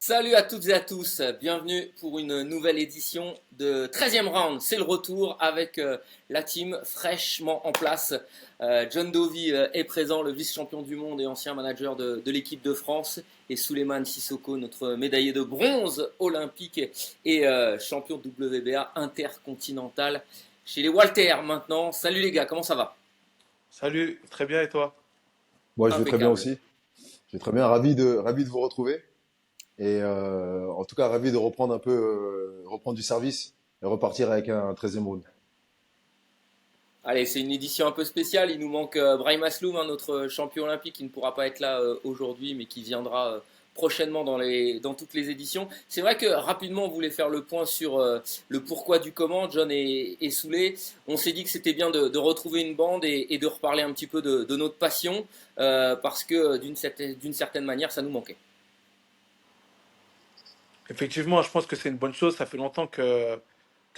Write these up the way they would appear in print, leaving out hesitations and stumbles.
Salut à toutes et à tous, bienvenue pour une nouvelle édition de 13e round. C'est le retour avec la team fraîchement en place. John Dovey est présent, le vice-champion du monde et ancien manager de l'équipe de France. Et Souleymane Cissokho, notre médaillé de bronze olympique et champion WBA intercontinental chez les Walter maintenant. Salut les gars, comment ça va? Salut, très bien et toi? Moi, je vais très bien Impeccable. aussi. Je vais très bien, ravi de vous retrouver. Et en tout cas, ravi de reprendre reprendre du service et repartir avec un 13e round. Allez, c'est une édition un peu spéciale. Il nous manque Brahim Asloum, notre champion olympique qui ne pourra pas être là aujourd'hui, mais qui viendra prochainement dans toutes les éditions. C'est vrai que rapidement, on voulait faire le point sur le pourquoi du comment, John et Souley. On s'est dit que c'était bien de retrouver une bande et de reparler un petit peu de notre passion, parce que d'une certaine manière, ça nous manquait. Effectivement, je pense que c'est une bonne chose. Ça fait longtemps que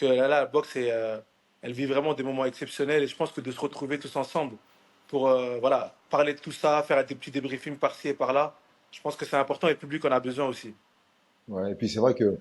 là, la boxe, elle vit vraiment des moments exceptionnels et je pense que de se retrouver tous ensemble pour voilà, parler de tout ça, faire des petits débriefings par-ci et par-là, je pense que c'est important et le public en a besoin aussi. Ouais, et puis c'est vrai que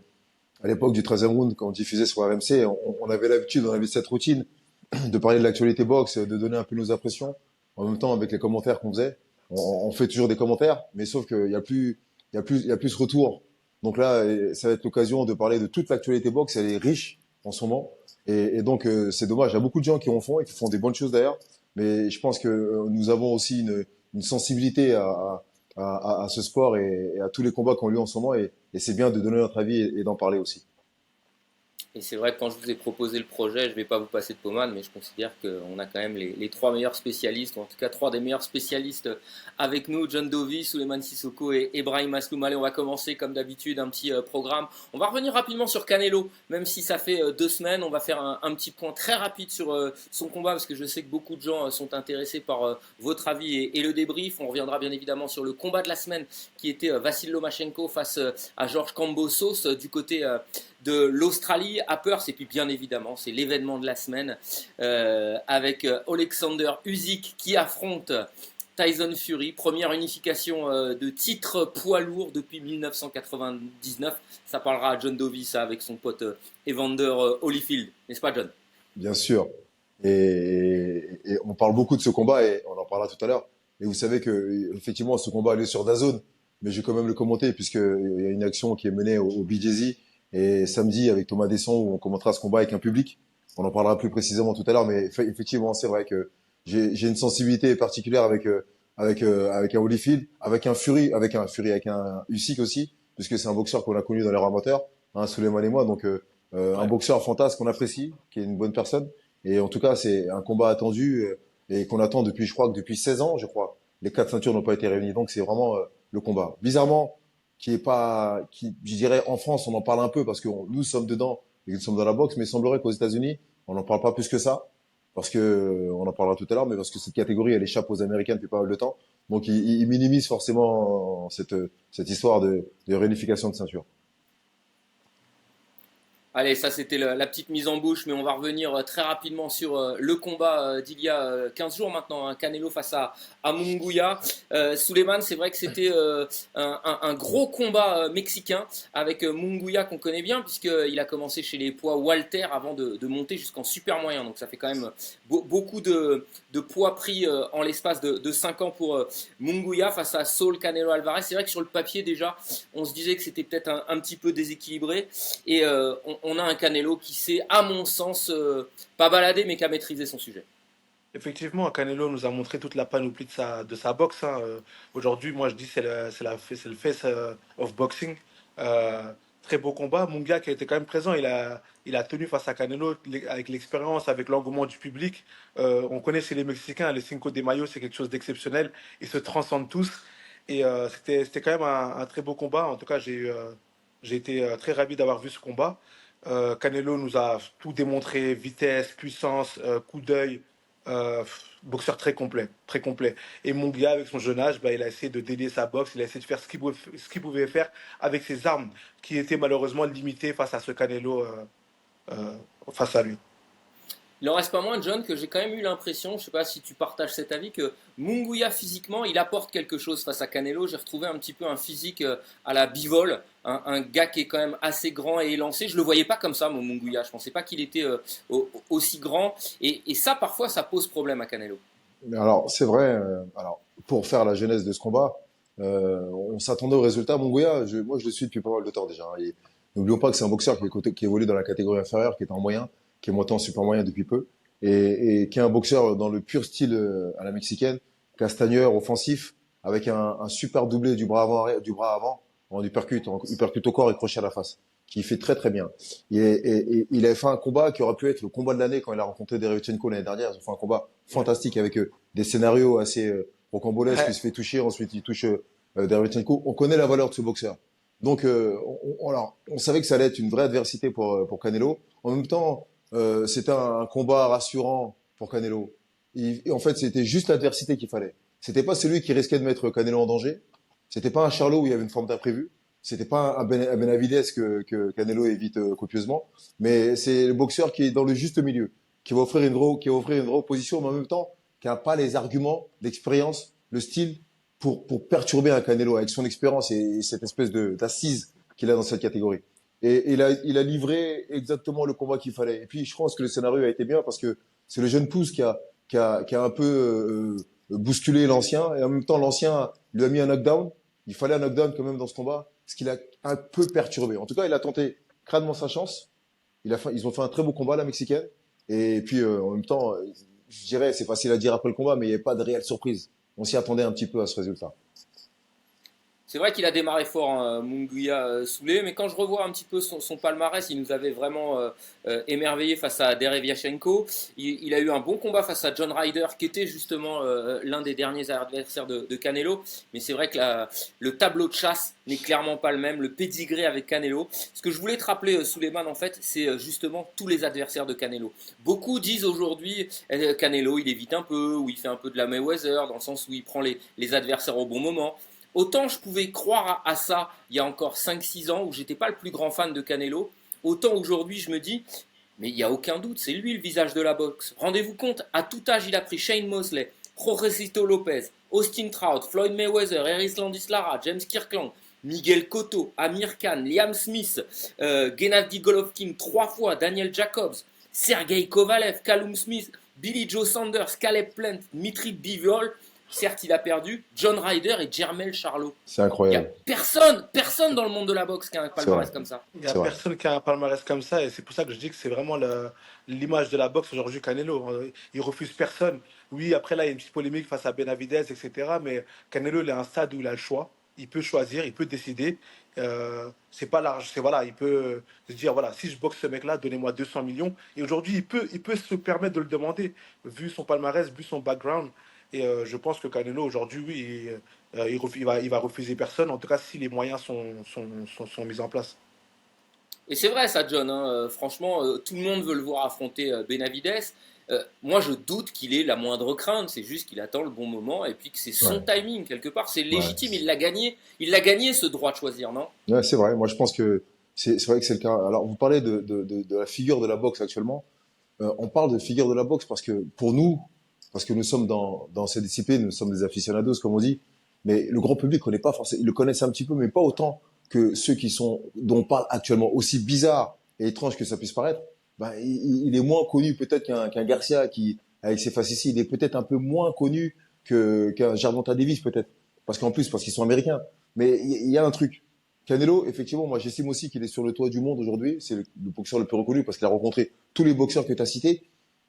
à l'époque du 13e round, quand on diffusait sur RMC, on avait l'habitude, on avait cette routine de parler de l'actualité boxe, de donner un peu nos impressions. En même temps, avec les commentaires qu'on faisait, on fait toujours des commentaires, mais sauf il y a plus ce retour. Donc là, ça va être l'occasion de parler de toute l'actualité boxe. Elle est riche en ce moment. Et donc, c'est dommage. Il y a beaucoup de gens qui en font et qui font des bonnes choses d'ailleurs. Mais je pense que nous avons aussi une sensibilité à ce sport et à tous les combats qui ont lieu en ce moment. Et c'est bien de donner notre avis et d'en parler aussi. Et c'est vrai que quand je vous ai proposé le projet, je ne vais pas vous passer de pommade, mais je considère qu'on a quand même les trois meilleurs spécialistes, ou en tout cas trois des meilleurs spécialistes avec nous, John Dovey, Souleymane Cissokho et Brahim Asloum. Allez, on va commencer comme d'habitude un petit programme. On va revenir rapidement sur Canelo, même si ça fait 2 semaines. On va faire un petit point très rapide sur son combat, parce que je sais que beaucoup de gens sont intéressés par votre avis et le débrief. On reviendra bien évidemment sur le combat de la semaine, qui était Vassil Lomachenko face à Georges Kambosos du côté de l'Australie à Perth. Et puis bien évidemment, c'est l'événement de la semaine avec Alexander Usyk qui affronte Tyson Fury, première unification de titre poids lourd depuis 1999. Ça parlera à John Dovey, ça, avec son pote Evander Holyfield, n'est-ce pas, John? Bien sûr. Et on parle beaucoup de ce combat et on en parlera tout à l'heure. Et vous savez que effectivement ce combat il est sur DAZN, mais je vais quand même le commenter puisque il y a une action qui est menée au BJJ et samedi avec Thomas Desson où on commentera ce combat avec un public. On en parlera plus précisément tout à l'heure, mais effectivement c'est vrai que j'ai une sensibilité particulière avec un Holyfield, avec un Usyk aussi, puisque c'est un boxeur qu'on a connu dans les amateurs, hein, Souleymane et moi, donc un Ouais. boxeur fantasque qu'on apprécie, qui est une bonne personne. Et en tout cas, c'est un combat attendu et qu'on attend depuis, je crois, que depuis 16 ans, je crois. Les quatre ceintures n'ont pas été réunies, donc c'est vraiment le combat. Bizarrement, qui est pas, qui, je dirais, en France, on en parle un peu parce que nous sommes dedans et nous sommes dans la boxe, mais il semblerait qu'aux États-Unis, on n'en parle pas plus que ça, parce que on en parlera tout à l'heure, mais parce que cette catégorie, elle échappe aux Américains depuis pas mal de temps. Donc, ils minimisent forcément cette histoire de réunification de ceinture. Allez, ça c'était la petite mise en bouche, mais on va revenir très rapidement sur le combat d'il y a 15 jours maintenant, hein, Canelo face à Munguia. Souleymane, c'est vrai que c'était un gros combat mexicain avec Munguia qu'on connaît bien, puisqu'il a commencé chez les poids Walter avant de monter jusqu'en super moyen. Donc ça fait quand même beaucoup de poids pris en l'espace de 5 ans pour Munguia face à Saul Canelo Alvarez. C'est vrai que sur le papier déjà, on se disait que c'était peut-être un petit peu déséquilibré. Et on a un Canelo qui sait, à mon sens, pas balader, mais qui a maîtrisé son sujet. Effectivement, Canelo nous a montré toute la panoplie de sa boxe, hein. Aujourd'hui, moi je dis c'est le face of boxing. Euh, Très beau combat. Munga qui a été quand même présent, il a tenu face à Canelo avec l'expérience, avec l'engouement du public. On connaît chez les Mexicains, les Cinco de Mayo, c'est quelque chose d'exceptionnel. Ils se transcendent tous. Et c'était quand même un très beau combat. En tout cas, j'ai été très ravi d'avoir vu ce combat. Canelo nous a tout démontré, vitesse, puissance, coup d'œil, boxeur très complet, très complet. Et Munguia, avec son jeune âge, bah, il a essayé de délier sa boxe, il a essayé de faire ce qu'il pouvait faire avec ses armes, qui étaient malheureusement limitées face à ce Canelo, euh, face à lui. Il en reste pas moins, John, que j'ai quand même eu l'impression, je ne sais pas si tu partages cet avis, que Munguia physiquement, il apporte quelque chose face à Canelo. J'ai retrouvé un petit peu un physique à la Bivol, un gars qui est quand même assez grand et élancé. Je le voyais pas comme ça, mon Munguia. Je pensais pas qu'il était aussi grand. Et ça, parfois, ça pose problème à Canelo. Alors, c'est vrai. Alors, pour faire la genèse de ce combat, on s'attendait au résultat. Mongoya, moi, je le suis depuis pas mal de temps déjà, hein. N'oublions pas que c'est un boxeur qui évolue dans la catégorie inférieure, qui est en moyen, qui est monté en super moyen depuis peu, et qui est un boxeur dans le pur style à la mexicaine, castagneur, offensif, avec un super doublé du bras avant, en uppercut au corps et crochet à la face, qui fait très très bien. Et il avait fait un combat qui aurait pu être le combat de l'année quand il a rencontré Derevchenko l'année dernière. Ils ont fait un combat fantastique avec des scénarios assez rocambolesque, il Ouais. se fait toucher, ensuite il touche Derevchenko. On connaît la valeur de ce boxeur. Donc, alors, on savait que ça allait être une vraie adversité pour Canelo. En même temps, c'était un combat rassurant pour Canelo. Et en fait, c'était juste l'adversité qu'il fallait. C'était pas celui qui risquait de mettre Canelo en danger. C'était pas un Charlot où il y avait une forme d'imprévu. C'était pas un Benavidez que Canelo évite copieusement. Mais c'est le boxeur qui est dans le juste milieu, qui va offrir une vraie opposition, mais en même temps, qui n'a pas les arguments, l'expérience, le style pour perturber un Canelo avec son expérience et cette espèce d'assise qu'il a dans cette catégorie. Et il a livré exactement le combat qu'il fallait. Et puis, je pense que le scénario a été bien parce que c'est le jeune pousse qui a un peu bousculé l'ancien. Et en même temps, l'ancien lui a mis un knockdown. Il fallait un knockdown quand même dans ce combat, ce qu'il a un peu perturbé. En tout cas, il a tenté crânement sa chance. Ils ont fait un très beau combat, la Mexicaine. Et puis, en même temps, je dirais, c'est facile à dire après le combat, mais il n'y avait pas de réelle surprise. On s'y attendait un petit peu à ce résultat. C'est vrai qu'il a démarré fort, hein, Munguia Soulé, mais quand je revois un petit peu son palmarès, il nous avait vraiment émerveillé face à Derevyachenko. Il a eu un bon combat face à John Ryder, qui était justement l'un des derniers adversaires de Canelo. Mais c'est vrai que le tableau de chasse n'est clairement pas le même, le pédigré avec Canelo. Ce que je voulais te rappeler, Souleymane, en fait, c'est justement tous les adversaires de Canelo. Beaucoup disent aujourd'hui, Canelo, il évite un peu, ou il fait un peu de la Mayweather, dans le sens où il prend les adversaires au bon moment. Autant je pouvais croire à ça il y a encore 5-6 ans où j'étais pas le plus grand fan de Canelo, autant aujourd'hui je me dis, mais il n'y a aucun doute, c'est lui le visage de la boxe. Rendez-vous compte, à tout âge il a pris Shane Mosley, Jorgecito Lopez, Austin Trout, Floyd Mayweather, Erislandis Lara, James Kirkland, Miguel Cotto, Amir Khan, Liam Smith, Gennady Golovkin 3 fois, Daniel Jacobs, Sergei Kovalev, Callum Smith, Billy Joe Sanders, Caleb Plant, Dmitry Bivol. Certes, il a perdu John Ryder et Jermel Charlo. C'est Il n'y a incroyable. personne dans le monde de la boxe qui a un C'est vrai. palmarès comme ça. Il n'y a C'est vrai. personne qui a un palmarès comme ça, et c'est pour ça que je dis que c'est vraiment l'image de la boxe aujourd'hui, Canelo. Il refuse personne. Oui, après là, il y a une petite polémique face à Benavidez, etc. Mais Canelo, il est à un stade où il a le choix. Il peut choisir, il peut décider. C'est pas large. C'est voilà, il peut se dire voilà, si je boxe ce mec-là, donnez-moi 200 millions. Et aujourd'hui, il peut se permettre de le demander, vu son palmarès, vu son background. Et je pense que Canelo, aujourd'hui, oui, il va refuser personne, en tout cas si les moyens sont mis en place. Et c'est vrai ça, John, hein, franchement, tout le monde veut le voir affronter Benavidez. Moi, je doute qu'il ait la moindre crainte. C'est juste qu'il attend le bon moment et puis que c'est son Ouais. timing quelque part. C'est Ouais. légitime. Il l'a gagné. Il l'a gagné ce droit de choisir, non? Ouais, c'est vrai. Moi, je pense que c'est vrai que c'est le cas. Alors, vous parlez de la figure de la boxe actuellement. On parle de figure de la boxe parce que pour nous, parce que nous sommes dans cette discipline, nous sommes des aficionados, comme on dit, mais le grand public connaît pas forcément, ils le connaissent un petit peu, mais pas autant que ceux dont on parle actuellement, aussi bizarre et étrange que ça puisse paraître. Ben, il est moins connu peut-être qu'un Garcia qui, avec ses facéties, il est peut-être un peu moins connu qu'un Gervonta Davis peut-être, parce qu'ils sont américains. Mais il y a un truc. Canelo, effectivement, moi j'estime aussi qu'il est sur le toit du monde aujourd'hui. C'est le boxeur le plus reconnu parce qu'il a rencontré tous les boxeurs que tu as cités.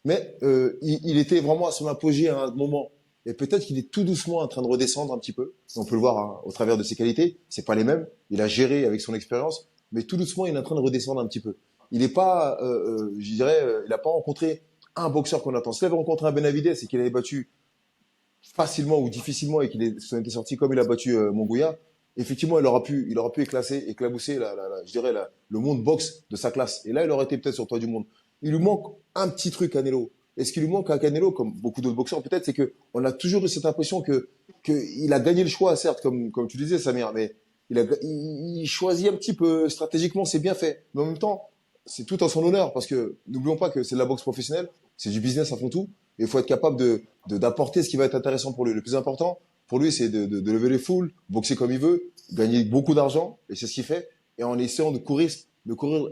Mais il était vraiment à son apogée à un moment. Et peut-être qu'il est tout doucement en train de redescendre un petit peu. On peut le voir hein, au travers de ses qualités. C'est pas les mêmes. Il a géré avec son expérience, mais tout doucement, il est en train de redescendre un petit peu. Il est pas, je dirais, il a pas rencontré un boxeur qu'on attend. S'il avait rencontré un Benavidez et qu'il avait battu facilement ou difficilement et s'en était sorti comme il a battu Mongoya, effectivement, il aura pu éclabousser je dirais le monde boxe de sa classe. Et là, il aurait été peut-être sur le toit du monde. Il lui manque un petit truc à Canelo. Et ce qui lui manque à Canelo, comme beaucoup d'autres boxeurs peut-être, c'est que on a toujours eu cette impression que il a gagné le choix, certes, comme tu disais, Samir, mais il choisit un petit peu stratégiquement, c'est bien fait. Mais en même temps, c'est tout en son honneur parce que n'oublions pas que c'est de la boxe professionnelle. C'est du business avant tout. Et il faut être capable d'apporter ce qui va être intéressant pour lui. Le plus important, pour lui, c'est de lever les foules, boxer comme il veut, gagner beaucoup d'argent, et c'est ce qu'il fait, et en essayant de courir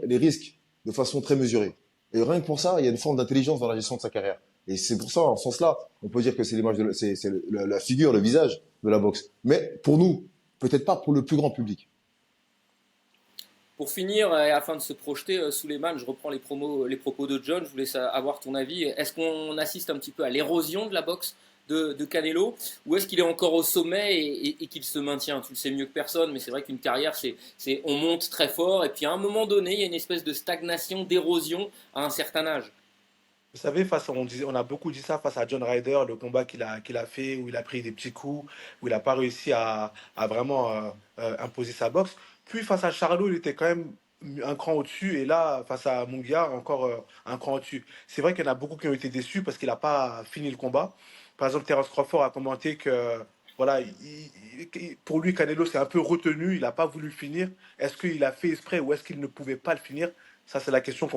les risques de façon très mesurée. Et rien que pour ça, il y a une forme d'intelligence dans la gestion de sa carrière. Et c'est pour ça, en ce sens-là, on peut dire que c'est l'image c'est la figure, le visage de la boxe. Mais pour nous, peut-être pas pour le plus grand public. Pour finir, et afin de se projeter, Souleymane, je reprends les propos de John, je voulais avoir ton avis. Est-ce qu'on assiste un petit peu à l'érosion de la boxe de Canelo, ou est-ce qu'il est encore au sommet et qu'il se maintient? Tu le sais mieux que personne, mais c'est vrai qu'une carrière, on monte très fort, et puis à un moment donné, il y a une espèce de stagnation, d'érosion à un certain âge. Vous savez, on a beaucoup dit ça face à John Ryder, le combat qu'il a fait, où il a pris des petits coups, où il n'a pas réussi à vraiment imposer sa boxe. Puis face à Charlo, il était quand même un cran au-dessus, et là, face à Munguia, encore un cran au-dessus. C'est vrai qu'il y en a beaucoup qui ont été déçus parce qu'il n'a pas fini le combat. Par exemple, Terence Crawford a commenté que voilà, pour lui, Canelo s'est un peu retenu, il n'a pas voulu le finir. Est-ce qu'il a fait exprès ou est-ce qu'il ne pouvait pas le finir? Ça, c'est la question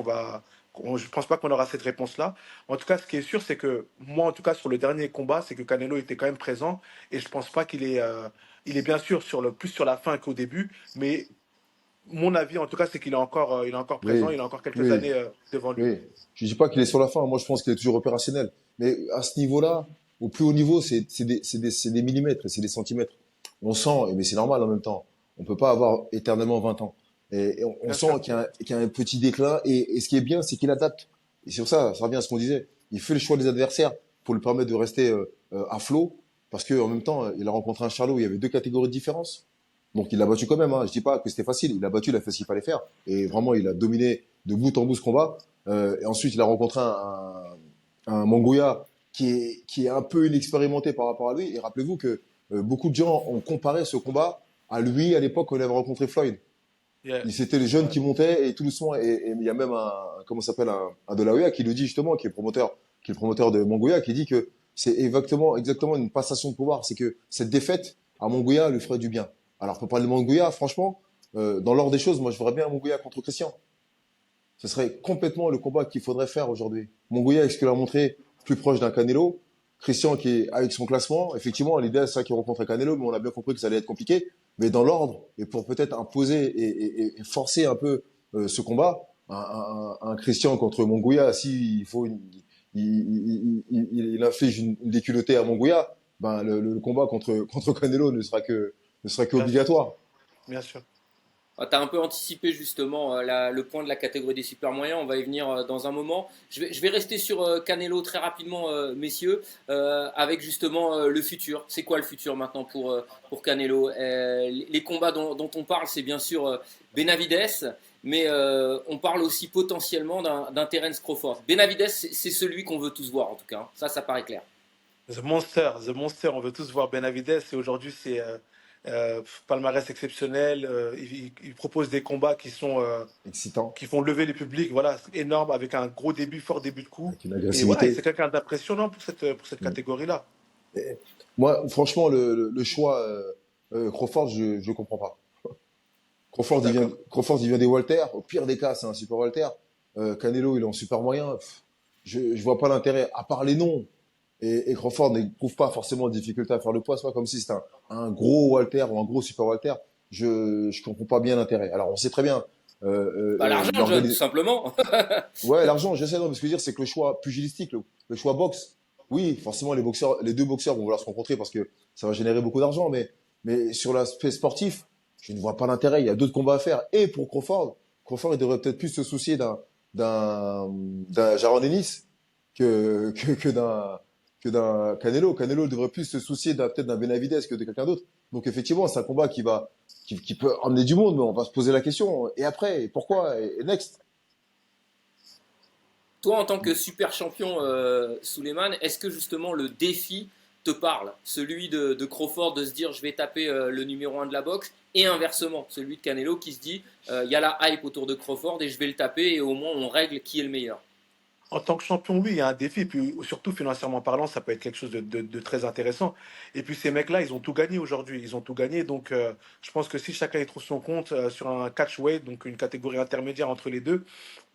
je pense pas qu'on aura cette réponse-là. En tout cas, ce qui est sûr, c'est que moi, en tout cas, sur le dernier combat, c'est que Canelo était quand même présent et je pense pas il est bien sûr plus sur la fin qu'au début, mais mon avis, en tout cas, c'est qu'il est encore présent, Oui, il a encore quelques oui, années devant lui. oui. Je dis pas qu'il est sur la fin. Moi, je pense qu'il est toujours opérationnel. Mais à ce niveau-là, au plus haut niveau, c'est des millimètres et c'est des centimètres. On sent, mais c'est normal en même temps. On peut pas avoir éternellement 20 ans. Et on Bien sent sûr. qu'il y a un petit déclin. Et ce qui est bien, c'est qu'il adapte. Et sur ça, ça revient à ce qu'on disait. Il fait le choix des adversaires pour lui permettre de rester à flot. Parce qu'en même temps, il a rencontré un Charlot où il y avait deux catégories de différence. Donc il l'a battu quand même. Hein. Je dis pas que c'était facile. Il l'a battu, il a fait ce qu'il fallait faire. Et vraiment, il a dominé de bout en bout ce combat. Et ensuite, il a rencontré un Mongoya qui est un peu inexpérimenté par rapport à lui. Et rappelez-vous que beaucoup de gens ont comparé ce combat à lui à l'époque où il avait rencontré Floyd. Yeah. C'était les jeunes Ouais. qui montaient et tout doucement. Et il y a même comment ça s'appelle, un De La Hoya qui le dit justement, qui est le promoteur de Mongoya, qui dit que c'est exactement une passation de pouvoir. C'est que cette défaite à Mongoya lui ferait du bien. Alors pour parler de Mongoya, franchement, dans l'ordre des choses, moi je voudrais bien un Mongoya contre Christian. Ce serait complètement le combat qu'il faudrait faire aujourd'hui. Mongolia, avec ce qu'il a montré, plus proche d'un Canelo. Christian, qui est avec son classement, effectivement, l'idéal, c'est ça qu'il rencontre Canelo, mais on a bien compris que ça allait être compliqué. Mais dans l'ordre, et pour peut-être imposer et forcer un peu ce combat, un Christian contre Mongolia, s'il faut il inflige une déculottée à Mongolia, ben le combat contre Canelo ne sera que Bien sûr. obligatoire. Bien sûr. Tu as un peu anticipé justement le point de la catégorie des super moyens, on va y venir dans un moment. Je vais rester sur Canelo très rapidement, messieurs, avec justement le futur. C'est quoi le futur maintenant pour Canelo? Les combats dont on parle, c'est bien sûr Benavidez, mais on parle aussi potentiellement d'un Terence Crawford. Benavidez, c'est celui qu'on veut tous voir en tout cas, hein. Ça paraît clair. The Monster, on veut tous voir Benavidez et aujourd'hui c'est palmarès exceptionnel. Il propose des combats Excitant, qui font lever les publics, voilà, énorme, avec un gros début, fort début de coup. avec une Et voilà, et c'est agressivité. quelqu'un d'impressionnant pour cette Mm. catégorie-là. Et moi, franchement, le choix Crawford, je comprends pas. Je suis d'accord. Crawford, il vient des Walter. Au pire des cas, c'est un super Walter. Canelo, il est en super moyen. Je vois pas l'intérêt, à part les noms. Et Crawford n'éprouve pas forcément de difficulté à faire le poids. C'est pas comme si c'était un gros Walter ou un gros super Walter. Je comprends pas bien l'intérêt. Alors, on sait très bien. Bah, l'argent, John, tout simplement. Ouais, l'argent, je sais, non, mais ce que je veux dire, c'est que le choix pugilistique, le choix boxe, oui, forcément, les deux boxeurs vont vouloir se rencontrer parce que ça va générer beaucoup d'argent, mais sur l'aspect sportif, je ne vois pas l'intérêt. Il y a d'autres combats à faire. Et pour Crawford, il devrait peut-être plus se soucier d'un Jaron Ennis que d'un Canelo. Canelo devrait plus se soucier peut-être d'un Benavidez que de quelqu'un d'autre. Donc, effectivement, c'est un combat qui peut emmener du monde, mais on va se poser la question. Et après, et pourquoi? Et next? Toi, en tant que super champion, Souleymane, est-ce que justement le défi te parle? Celui de Crawford de se dire je vais taper le numéro un de la boxe, et inversement, celui de Canelo qui se dit il y a la hype autour de Crawford et je vais le taper et au moins on règle qui est le meilleur. En tant que champion, oui, il y a un défi. Et puis surtout financièrement parlant, ça peut être quelque chose de très intéressant. Et puis ces mecs-là, ils ont tout gagné aujourd'hui. Ils ont tout gagné. Donc je pense que si chacun y trouve son compte sur un catchweight, donc une catégorie intermédiaire entre les deux,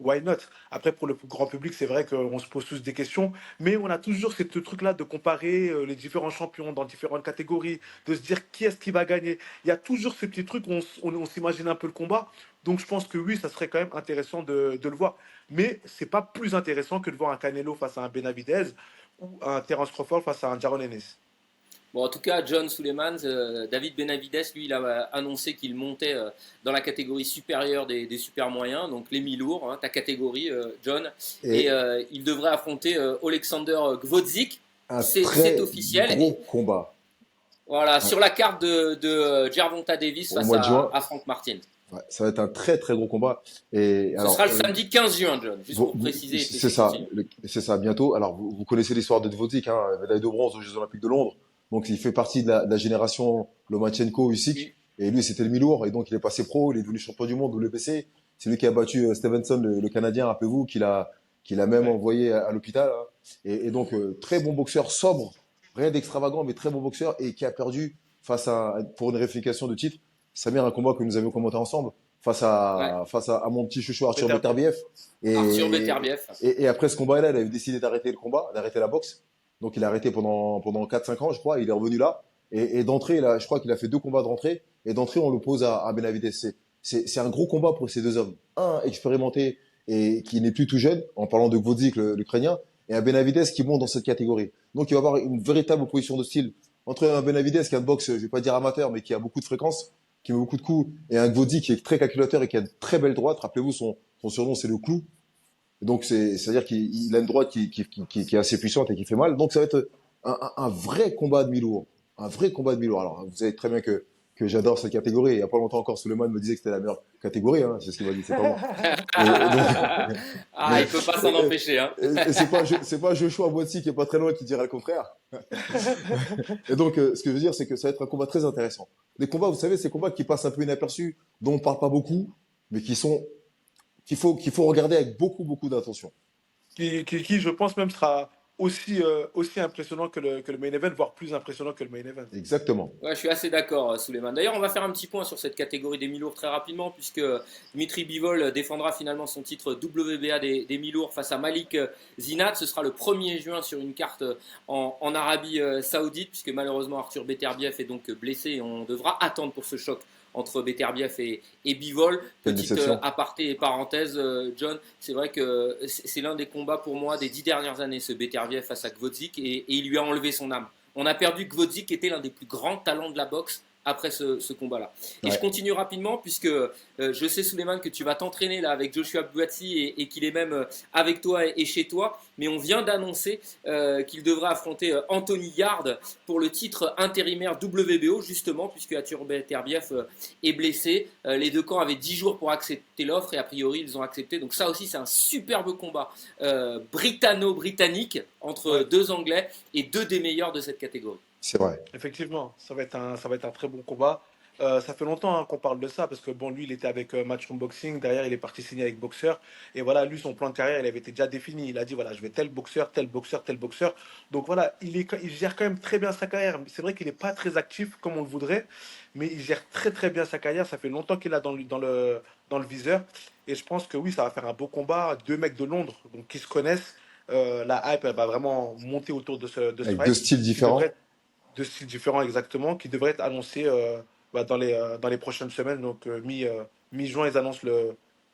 why not? Après, pour le grand public, c'est vrai qu'on se pose tous des questions. Mais on a toujours ce truc-là de comparer les différents champions dans différentes catégories, de se dire qui est-ce qui va gagner. Il y a toujours ce petit truc où on s'imagine un peu le combat. Donc je pense que oui, ça serait quand même intéressant de le voir. Mais c'est pas plus intéressant que de voir un Canelo face à un Benavidez ou un Terence Crawford face à un Jaron Ennis. Bon, en tout cas, John Souleymans, David Benavides, lui, il a annoncé qu'il montait dans la catégorie supérieure des super moyens, donc les mi-lourds, hein, ta catégorie, John. Et Et il devrait affronter Alexander Gvozdyk. un C'est très officiel. gros combat. Voilà, Ouais. sur la carte de Gervonta Davis Au face mois de juin, à Frank Martin. ouais, ça va être un très très gros combat. Et Ce alors, sera le samedi 15 juin, John, juste pour préciser et te c'est laisser ça, continuer. c'est ça, bientôt. Alors, vous connaissez l'histoire de Dvořák, hein, médaille de bronze aux Jeux Olympiques de Londres. Donc, il fait partie de la génération Lomachenko, Usyk. Oui, Et lui, c'était le mi-lourd. Et donc, il est passé pro. Il est devenu champion du monde WBC. C'est lui qui a battu Stevenson, le Canadien, rappelez-vous, qu'il a même Ouais. envoyé à l'hôpital, hein. Et donc, très bon boxeur, sobre, rien d'extravagant, mais très bon boxeur, et qui a perdu pour une réunification de titre. Samir, un combat que nous avions commenté ensemble, ouais. à mon petit chouchou Arthur Beterbiev. Beterbiev. Arthur Et, Beterbiev. et après ce combat-là, il avait décidé d'arrêter le combat, d'arrêter la boxe. Donc il a arrêté pendant 4-5 ans, je crois. Il est revenu là. Et d'entrée, je crois qu'il a fait 2 combats de rentrée. Et d'entrée, on l'oppose à Benavidez. C'est un gros combat pour ces deux hommes. Un expérimenté et qui n'est plus tout jeune, en parlant de Gvozdyk, l'Ukrainien, et un Benavidez qui monte dans cette catégorie. Donc il va y avoir une véritable opposition de style entre un Benavidez qui a une boxe, je vais pas dire amateur, mais qui a beaucoup de fréquence, qui met beaucoup de coups, et un Gvozdyk qui est très calculateur et qui a une très belle droite. Rappelez-vous, son surnom, c'est le clou. Donc c'est-à-dire qu'il a une droite qui est assez puissante et qui fait mal. Donc ça va être un vrai combat de mi-lourd. Un vrai combat de mi-lourd. Alors vous savez très bien que j'adore cette catégorie. Il y a pas longtemps encore, Suleiman me disait que c'était la meilleure catégorie, hein. C'est ce qu'il m'a dit, c'est pas moi. Et donc, Ah, il peut pas s'en empêcher, hein. et c'est pas Joshua Boissy qui est pas très loin qui dira le contraire. Et donc, ce que je veux dire, c'est que ça va être un combat très intéressant. Des combats, vous savez, ces combats qui passent un peu inaperçus, dont on parle pas beaucoup, mais qu'il faut regarder avec beaucoup, beaucoup d'attention. Qui, je pense, même sera aussi impressionnant que le main event, voire plus impressionnant que le main event. Exactement. Ouais, je suis assez d'accord, Souleymane. D'ailleurs, on va faire un petit point sur cette catégorie des mi-lourds très rapidement, puisque Dmitry Bivol défendra finalement son titre WBA des mi-lourds face à Malik Zinat. Ce sera le 1er juin sur une carte en Arabie Saoudite, puisque malheureusement Arthur Beterbiev est donc blessé et on devra attendre pour ce choc entre Beterbiev et Bivol. Quelle Petite déception. aparté et parenthèse, John, c'est vrai que c'est l'un des combats pour moi des 10 dernières années, ce Beterbiev face à Gvozdyk, et il lui a enlevé son âme. On a perdu Gvozdyk, qui était l'un des plus grands talents de la boxe après ce combat-là. Et je Ouais. continue rapidement, puisque je sais, Souleymane, que tu vas t'entraîner là avec Joshua Buatsi et qu'il est même avec toi et chez toi. Mais on vient d'annoncer qu'il devrait affronter Anthony Yard pour le titre intérimaire WBO, justement, puisque Arthur Beterbiev est blessé. Les deux camps avaient 10 jours pour accepter l'offre et a priori, ils ont accepté. Donc ça aussi, c'est un superbe combat britanno-britannique entre Ouais, deux Anglais et deux des meilleurs de cette catégorie. C'est vrai. effectivement, ça va être un très bon combat. Ça fait longtemps hein, qu'on parle de ça parce que bon, lui, il était avec Matchroom Boxing. Derrière, il est parti signer avec Boxer. Et voilà, lui, son plan de carrière, il avait été déjà défini. Il a dit voilà, je vais tel boxeur, tel boxeur, tel boxeur. Donc voilà, il gère quand même très bien sa carrière. C'est vrai qu'il n'est pas très actif comme on le voudrait, mais il gère très très bien sa carrière. Ça fait longtemps qu'il a dans le viseur. Et je pense que oui, ça va faire un beau combat. Deux mecs de Londres, donc qui se connaissent. La hype, elle va vraiment monter autour de ce Avec deux fight styles qui devrait différents. être de styles différents exactement, qui devrait être annoncé dans les prochaines semaines. Donc mi-juin, ils annoncent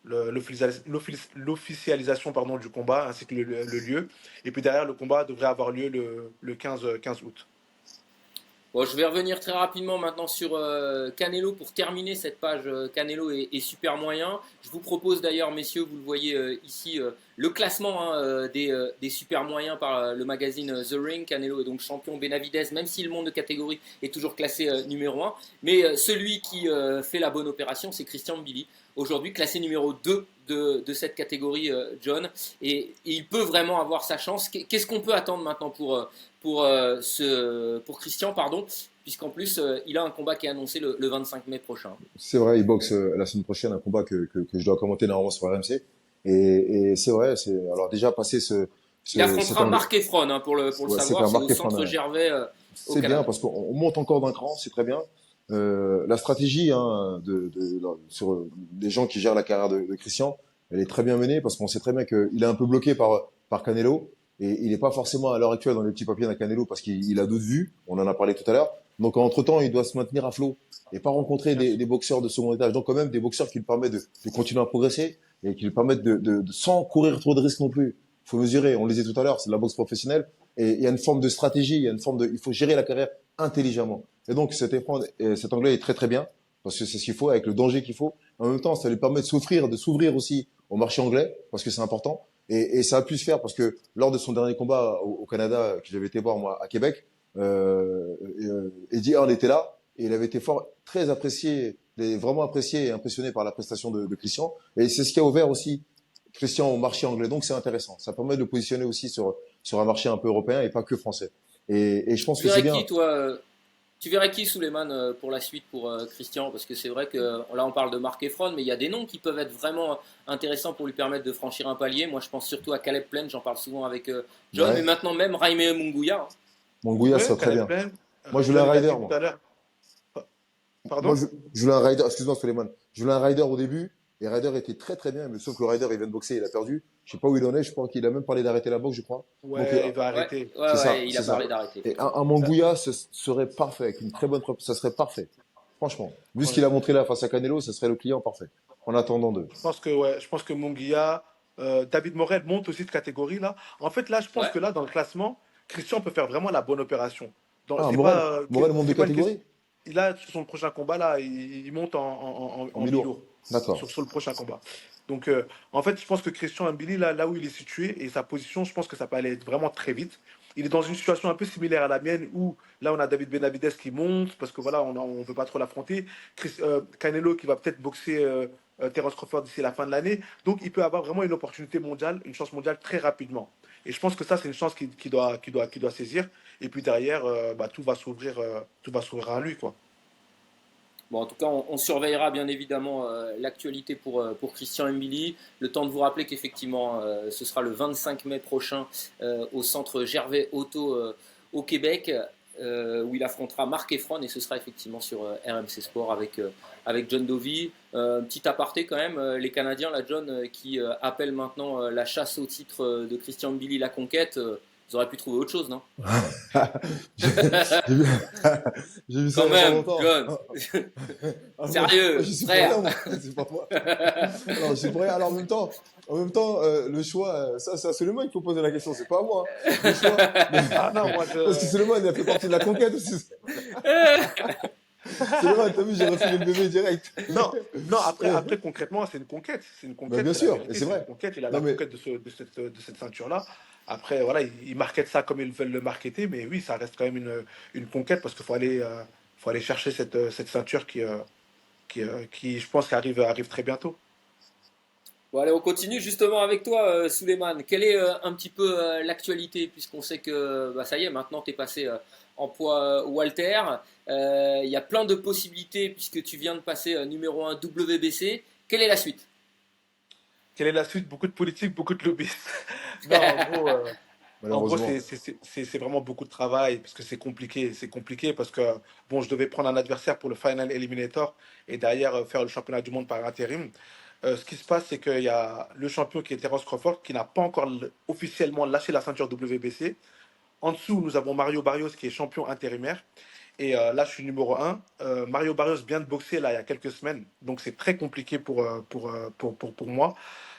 l'officialisation pardon, du combat ainsi que le lieu. Et puis derrière, le combat devrait avoir lieu le 15 août. Bon, je vais revenir très rapidement maintenant sur Canelo pour terminer cette page Canelo et super moyen. Je vous propose d'ailleurs, messieurs, vous le voyez ici, le classement hein, des super moyens par le magazine The Ring. Canelo est donc champion, Benavidez, même si le monde de catégorie est toujours classé numéro 1. Mais celui qui fait la bonne opération, c'est Christian Mbili. Aujourd'hui, classé numéro 2 de cette catégorie, John. Et il peut vraiment avoir sa chance. Qu'est-ce qu'on peut attendre maintenant pour Christian, pardon, puisqu'en plus, il a un combat qui est annoncé le 25 mai prochain. C'est vrai, il boxe la semaine prochaine un combat que je dois commenter normalement sur RMC. Et c'est vrai, alors déjà passer Il cet affrontera angle, Marc Efron, hein, pour le ouais, c'est savoir, clair, c'est au Marc centre Efron, Gervais au c'est bien Canada. parce qu'on monte encore d'un cran, c'est très bien. La stratégie hein, sur les gens qui gèrent la carrière de Christian, elle est très bien menée parce qu'on sait très bien qu'il est un peu bloqué par Canelo et il n'est pas forcément à l'heure actuelle dans les petits papiers d'un Canelo parce qu'il a d'autres vues, on en a parlé tout à l'heure. Donc entre-temps, il doit se maintenir à flot et pas rencontrer Bien sûr. des boxeurs de second étage. Donc quand même des boxeurs qui lui permettent de continuer à progresser et qui lui permettent sans courir trop de risques non plus. Il faut mesurer, on le disait tout à l'heure, c'est de la boxe professionnelle et il y a une forme de stratégie, il y a une forme il faut gérer la carrière intelligemment. Et donc cet anglais est très très bien parce que c'est ce qu'il faut avec le danger qu'il faut. En même temps, ça lui permet de s'ouvrir aussi au marché anglais parce que c'est important. Et ça a pu se faire parce que lors de son dernier combat au Canada que j'avais été voir moi à Québec, Eddie Hearn était là et il avait été très apprécié, vraiment apprécié et impressionné par la prestation de Christian. Et c'est ce qui a ouvert aussi Christian au marché anglais. Donc c'est intéressant. Ça permet de le positionner aussi sur un marché un peu européen et pas que français. Et je pense Tu que c'est verrais bien. qui, toi Tu verrais qui, Souleymane, pour la suite pour Christian? Parce que c'est vrai que là, on parle de Marc Efron, mais il y a des noms qui peuvent être vraiment intéressants pour lui permettre de franchir un palier. Moi, je pense surtout à Caleb Plant, j'en parle souvent avec John, mais Ouais. maintenant même Jaime Munguia, hein. Mongolia Ouais, serait très Caleb bien. Plant. Moi, je voulais un John, il a rider, dit tout moi. à l'heure. Moi, Pardon? je voulais un rider. Excuse-moi, Suleiman. Je voulais un rider au début. Et Ryder était très très bien, mais sauf que le Ryder il vient de boxer, il a perdu. Je sais pas où il en est. Je crois qu'il a même parlé d'arrêter la boxe, je crois. Donc Ouais, il va Ouais, arrêter. ouais, c'est ça, ouais, il a c'est ça. parlé d'arrêter, Et effectivement. un Ça- Mongolia, ce serait parfait, avec une très bonne ça serait parfait. Franchement, vu ce ouais. qu'il a montré là face à Canelo, ce serait le client parfait. En attendant d'eux. Je pense que Munguia, David Morel monte aussi de catégorie là. En fait, là, je pense Ouais. que là, dans le classement, Christian peut faire vraiment la bonne opération. Ah, Morel monte de C'est pas une question. catégorie Il a sur son prochain combat là, il monte en en mi-lourd. mi-lourd D'accord. sur le prochain combat. Donc, en fait, je pense que Christian Mbili, là où il est situé et sa position, je pense que ça peut aller vraiment très vite. Il est dans une situation un peu similaire à la mienne où là, on a David Benavidez qui monte parce que voilà, on veut pas trop l'affronter. Canelo qui va peut-être boxer Terence Crawford d'ici la fin de l'année. Donc, il peut avoir vraiment une opportunité mondiale, une chance mondiale très rapidement. Et je pense que ça, c'est une chance qu'il doit saisir. Et puis derrière, tout va s'ouvrir à lui, quoi. Bon, en tout cas, on surveillera bien évidemment l'actualité pour Christian Mbili. Le temps de vous rappeler qu'effectivement, ce sera le 25 mai prochain au centre Gervais Auto au Québec, où il affrontera Marc Efron, et ce sera effectivement sur RMC Sport avec John Dovey. Petit aparté quand même, les Canadiens, la John, qui appellent maintenant la chasse au titre de Christian Mbili la conquête, ils auraient pu trouver autre chose, non? J'ai j'ai vu, j'ai vu ça il Quand y a pas même, longtemps. John, Ah, moi, sérieux, je suis pour rien, frère. moi. C'est pas moi. Alors, je suis pour rien. Alors, en même temps, le choix, ça, c'est à Suleiman qu'il faut poser la question. C'est pas à moi, hein. Le choix, Ah non, parce que Suleiman, il a fait partie de la conquête aussi. Suleiman, t'as vu, j'ai refilé le bébé direct. non, après concrètement, c'est une conquête. C'est une Ben, conquête, bien c'est la sûr, et vérité, c'est c'est une vrai. conquête. Il a Non, la mais, conquête de cette ceinture-là. Après, voilà, ils marketent ça comme ils veulent le marketer, mais oui, ça reste quand même une conquête parce qu'il faut aller chercher cette ceinture qui, je pense, arrive très bientôt. Bon, allez, on continue justement avec toi, Souleymane. Quelle est un petit peu l'actualité, puisqu'on sait que bah, ça y est, maintenant tu es passé en poids Walter. Il y a plein de possibilités puisque tu viens de passer numéro 1 WBC. Quelle est la suite? Quelle est la suite? Beaucoup de politique, beaucoup de lobbyistes. Non, en gros, malheureusement. c'est vraiment beaucoup de travail parce que c'est compliqué. C'est compliqué parce que, bon, je devais prendre un adversaire pour le Final Eliminator et derrière faire le championnat du monde par intérim. Ce qui se passe, c'est qu'il y a le champion qui est Terence Crawford qui n'a pas encore officiellement lâché la ceinture WBC. En dessous, nous avons Mario Barrios qui est champion intérimaire. Et là, je suis numéro un. Mario Barrios vient de boxer là, il y a quelques semaines. Donc, c'est très compliqué pour moi.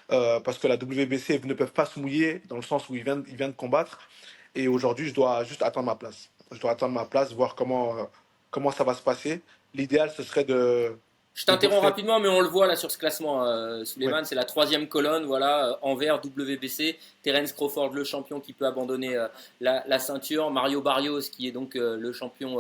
Parce que la WBC ne peuvent pas se mouiller dans le sens où il vient de combattre. Et aujourd'hui, je dois juste attendre ma place. Je dois attendre ma place, voir comment ça va se passer. L'idéal, ce serait Je de t'interromps boxer. rapidement, mais on le voit là sur ce classement, Ouais. Souleymane, c'est la troisième colonne, voilà, envers WBC, Terence Crawford, le champion qui peut abandonner la ceinture, Mario Barrios qui est donc le champion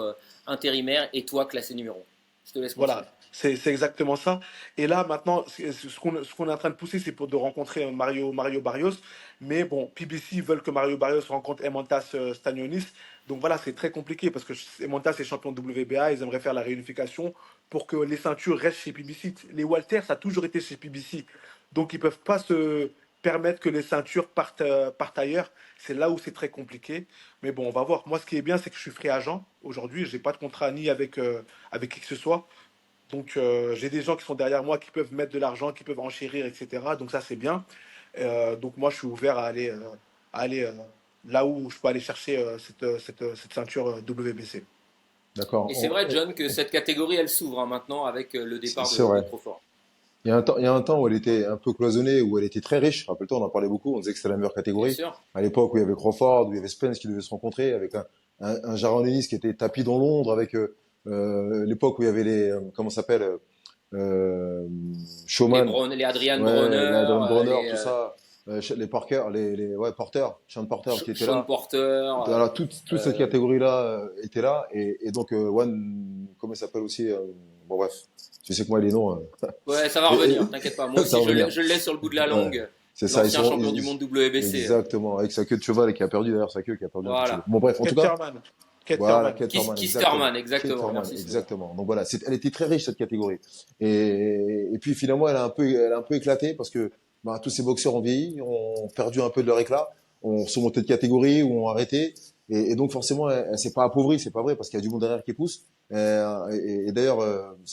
intérimaire, et toi classé numéro 1. Je te laisse continuer. Voilà, c'est exactement ça. Et là, maintenant, ce qu'on est en train de pousser, c'est pour de rencontrer Mario Barrios. Mais bon, PBC veulent que Mario Barrios rencontre Emantas Stanionis. Donc voilà, c'est très compliqué parce que Emantas est champion de WBA. Ils aimeraient faire la réunification pour que les ceintures restent chez PBC. Les Walters, ça a toujours été chez PBC. Donc ils ne peuvent pas se permettre que les ceintures partent ailleurs. C'est là où c'est très compliqué. Mais bon, on va voir. Moi, ce qui est bien, c'est que je suis free agent aujourd'hui. Je n'ai pas de contrat ni avec qui que ce soit. Donc, j'ai des gens qui sont derrière moi qui peuvent mettre de l'argent, qui peuvent enchérir, etc. Donc, ça, c'est bien. Donc, moi, je suis ouvert à aller là où je peux aller chercher cette ceinture WBC. D'accord. Et c'est vrai, John, que cette catégorie, elle s'ouvre hein, maintenant avec le départ C'est de vrai. Crawford. Il y a un temps où elle était un peu cloisonnée, où elle était très riche. Rappelle-toi, on en parlait beaucoup. On disait que c'était la meilleure Bien catégorie. sûr. À l'époque où il y avait Crawford, où il y avait Spence qui devait se rencontrer, avec un Jaron Ennis qui était tapis dans Londres, avec l'époque où il y avait comment ça s'appelle, euh, Showman, Les Adrian ouais, les Bronner, Adrian Bronner, les tout ça, les Parker, ouais, Porter, Sean Porter qui était Sean là. Porter. Alors, toute cette Euh, catégorie-là était là. Et donc, comment il s'appelle aussi bon, bref, tu sais que moi, les noms. ouais, ça va revenir, t'inquiète pas. Moi Ça aussi, va revenir. je l'ai sur le bout de la Ouais, langue. c'est ça. L'ancien champion du monde WBC. Exactement, avec sa queue de cheval et qui a perdu d'ailleurs sa queue, qui a perdu un peu de cheveux. Voilà. Bon, bref, en tout Kate cas, Thurman. Kate voilà, Thurman. Kate Thurman, exactement. Kisterman, Kate exactement. Thurman, Merci, Sylvain. exactement. Donc voilà, elle était très riche cette catégorie. Et puis finalement, elle a un peu éclaté parce que bah, tous ces boxeurs ont vieilli, ont perdu un peu de leur éclat, ont sont montés de catégorie ou ont arrêté. Et donc forcément, elle s'est pas appauvrie, c'est pas vrai, parce qu'il y a du monde derrière qui pousse. Et d'ailleurs,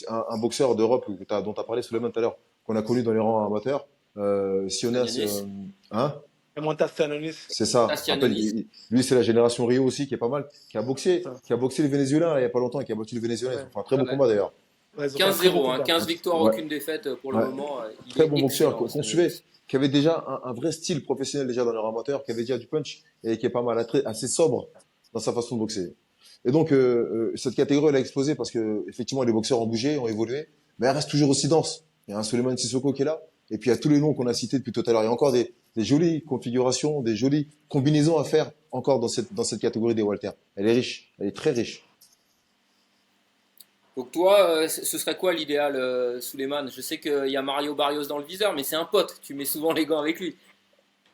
un boxeur d'Europe dont tu as parlé, Suleiman, tout à l'heure, qu'on a connu dans les rangs amateurs, Sionas, Stanionis, hein? Emantas Stanionis. C'est ça. Rappelle, Tastianonis. lui, c'est la génération Rio aussi qui est pas mal, qui a C'est boxé, ça. qui a boxé le Vénézuélien là, il y a pas longtemps, et qui a battu le Vénézuélien. Ils Ouais. ont fait un très beau Ouais. combat d'ailleurs. Ouais, ils ont fait un très beau 15-0, hein, combat. 15 victoires, Ouais, aucune défaite pour le ouais. moment. Il Très est bon boxeur excellent, qu'on suivait, Stanionis. qui avait déjà un vrai style professionnel déjà dans leur amateur, qui avait déjà du punch et qui est pas mal, assez sobre dans sa façon de boxer. Et donc cette catégorie elle a explosé parce que effectivement les boxeurs ont bougé, ont évolué, mais elle reste toujours aussi dense. Il y a un Suleiman Sissoko qui est là, et puis il y a tous les noms qu'on a cités depuis tout à l'heure. Il y a encore des jolies configurations, des jolies combinaisons à faire encore dans cette catégorie des Walter. Elle est riche, elle est très riche. Donc toi, ce serait quoi l'idéal, Souleymane? Je sais qu'il y a Mario Barrios dans le viseur, mais c'est un pote. Tu mets souvent les gants avec lui.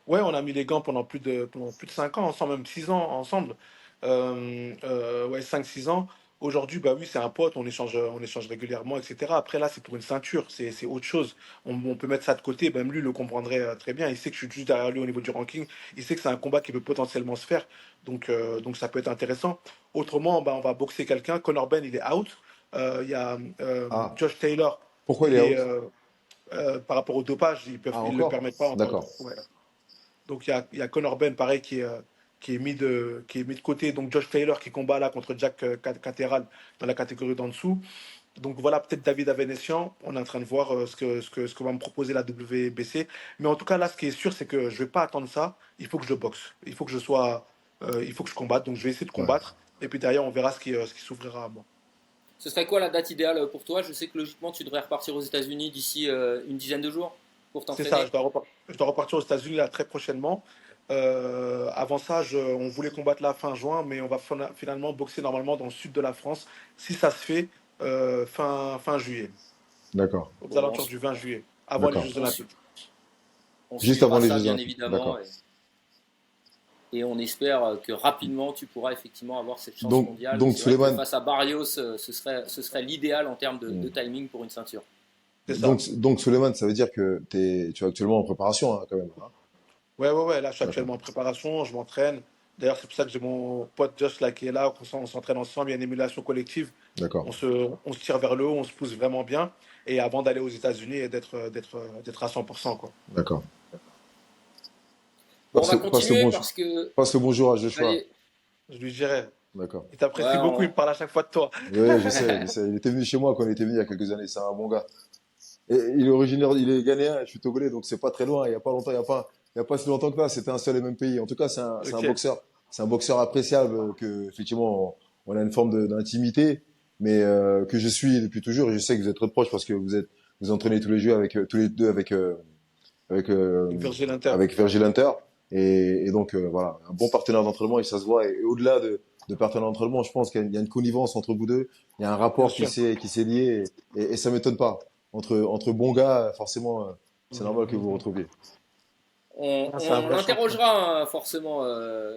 Ouais, on a mis les gants pendant plus de 5 ans ensemble, même 6 ans ensemble. Ouais, 5 6 ans. Aujourd'hui, bah oui, c'est un pote, on échange régulièrement, etc. Après, là, c'est pour une ceinture, c'est autre chose. On peut mettre ça de côté, même lui le comprendrait très bien. Il sait que je suis juste derrière lui au niveau du ranking. Il sait que c'est un combat qui peut potentiellement se faire. Donc ça peut être intéressant. Autrement, bah, on va boxer quelqu'un. Conor Ben, il est out. Il y a Ah, Josh Taylor, pourquoi il il est est, out? par rapport au dopage, Ah, ils le encore? permettent pas encore. D'accord, Ouais. Donc il y a Conor Ben, pareil, qui est mis de côté. Donc Josh Taylor qui combat là contre Jack Cateral dans la catégorie d'en dessous. Donc voilà, peut-être David Avenessian. On est en train de voir ce que va me proposer la WBC. Mais en tout cas, là, ce qui est sûr, c'est que je vais pas attendre ça. Il faut que je boxe. Il faut que je combatte. Donc je vais essayer de ouais. combattre. Et puis derrière, on verra ce qui s'ouvrira à moi. Ce serait quoi la date idéale pour toi? Je sais que logiquement, tu devrais repartir aux États-Unis d'ici une dizaine de jours pour C'est ça, t'entraîner. je dois repartir aux États-Unis là très prochainement. Avant ça, on voulait combattre la fin juin, mais on va finalement boxer normalement dans le sud de la France, si ça se fait, fin juillet, D'accord, aux Bon, alentours du 20 juillet, avant les d'accord. Jeux on su- Olympiques. on Juste avant suivra les ça, Jeux bien Olympiques. évidemment. D'accord. Et on espère que rapidement, tu pourras effectivement avoir cette chance Donc, mondiale. donc C'est vrai que Suleiman, face à Barrios, ce serait l'idéal en termes de hmm. timing pour une ceinture. C'est donc, ça. donc Suleiman, ça veut dire que tu es actuellement en préparation, hein, quand même, hein. Ouais, ouais, ouais, là je suis D'accord. actuellement en préparation, je m'entraîne. D'ailleurs, c'est pour ça que j'ai mon pote Josh là qui est là, on s'entraîne ensemble, il y a une émulation collective. D'accord. On se tire vers le haut, on se pousse vraiment bien. Et avant d'aller aux États-Unis et d'être à 100%, quoi. Bon, D'accord. on Passe va le, passe le continuer bonjour. parce que, Passe le bonjour à Joshua. allez, Je lui dirais. D'accord. Il ouais, t'apprécie beaucoup, il me parle à chaque fois de toi. Oui, je sais, je sais. Il était venu chez moi quand il était venu il y a quelques années. C'est un bon gars. Et il est originaire, il est ghanéen, je suis togolais, donc c'est pas très loin. Il y a pas longtemps, il y a pas si longtemps que là. C'était un seul et même pays. En tout cas, c'est un Ok. boxeur. C'est un boxeur appréciable que, effectivement, on a une forme d'intimité, mais que je suis depuis toujours. Et je sais que vous êtes très proches parce que vous entraînez tous les jeux avec tous les deux avec euh, Virgil Inter. avec Virgil Hunter. Et donc voilà, un bon partenaire d'entraînement et ça se voit. Et au-delà de de partenaires d'entraînement. Je pense qu'il y a une connivence entre vous deux. Il y a un bien rapport sûr. qui s'est lié et ça m'étonne pas. Entre bons gars, forcément, c'est normal que vous vous Mhm. retrouviez. On, Ah, c'est un on vrai champion. interrogera forcément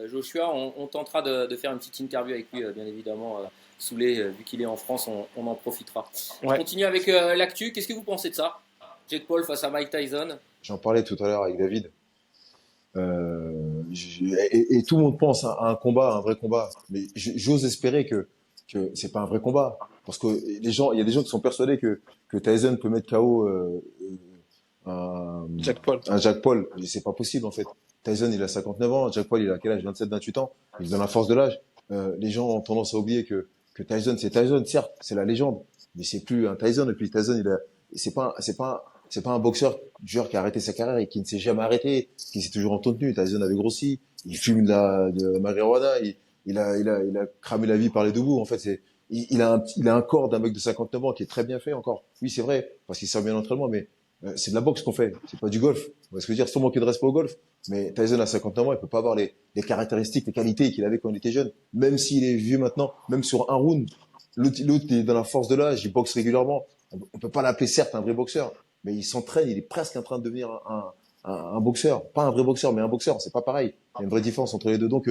Joshua, on tentera de faire une petite interview avec lui, bien évidemment. Soulé, vu qu'il est en France, on en profitera. Je Ouais. continue avec l'actu. Qu'est-ce que vous pensez de ça? Jake Paul face à Mike Tyson. J'en parlais tout à l'heure avec David. Et tout le monde pense à un combat, un vrai combat. Mais j'ose espérer que c'est pas un vrai combat. Parce que il y a des gens qui sont persuadés que Tyson peut mettre KO un, Jack Paul. un Jack Paul. Mais c'est pas possible, en fait. Tyson, il a 59 ans. Jack Paul, il a quel âge? 27, 28 ans. Il est dans la force de l'âge. Les gens ont tendance à oublier que Tyson, c'est Tyson, certes, c'est la légende. Mais c'est plus un Tyson. Et puis Tyson, c'est pas un boxeur, genre, qui a arrêté sa carrière et qui ne s'est jamais arrêté, qui s'est toujours entretenu. Tyson avait grossi. Il fume de marijuana. Il a cramé la vie par les deux bouts. En fait, il a un corps d'un mec de 59 ans qui est très bien fait encore. Oui, c'est vrai, parce qu'il sert bien l'entraînement, mais c'est de la boxe qu'on fait, c'est pas du golf. On va se dire, sans manquer de respect au golf. Mais Tyson à 59 ans, il peut pas avoir les caractéristiques, les qualités qu'il avait quand il était jeune. Même s'il est vieux maintenant, même sur un round, l'autre il est dans la force de l'âge, il boxe régulièrement. On peut pas l'appeler certes un vrai boxeur, mais il s'entraîne, il est presque en train de devenir un boxeur. Pas un vrai boxeur, mais un boxeur, c'est pas pareil. Il y a une vraie différence entre les deux. Donc,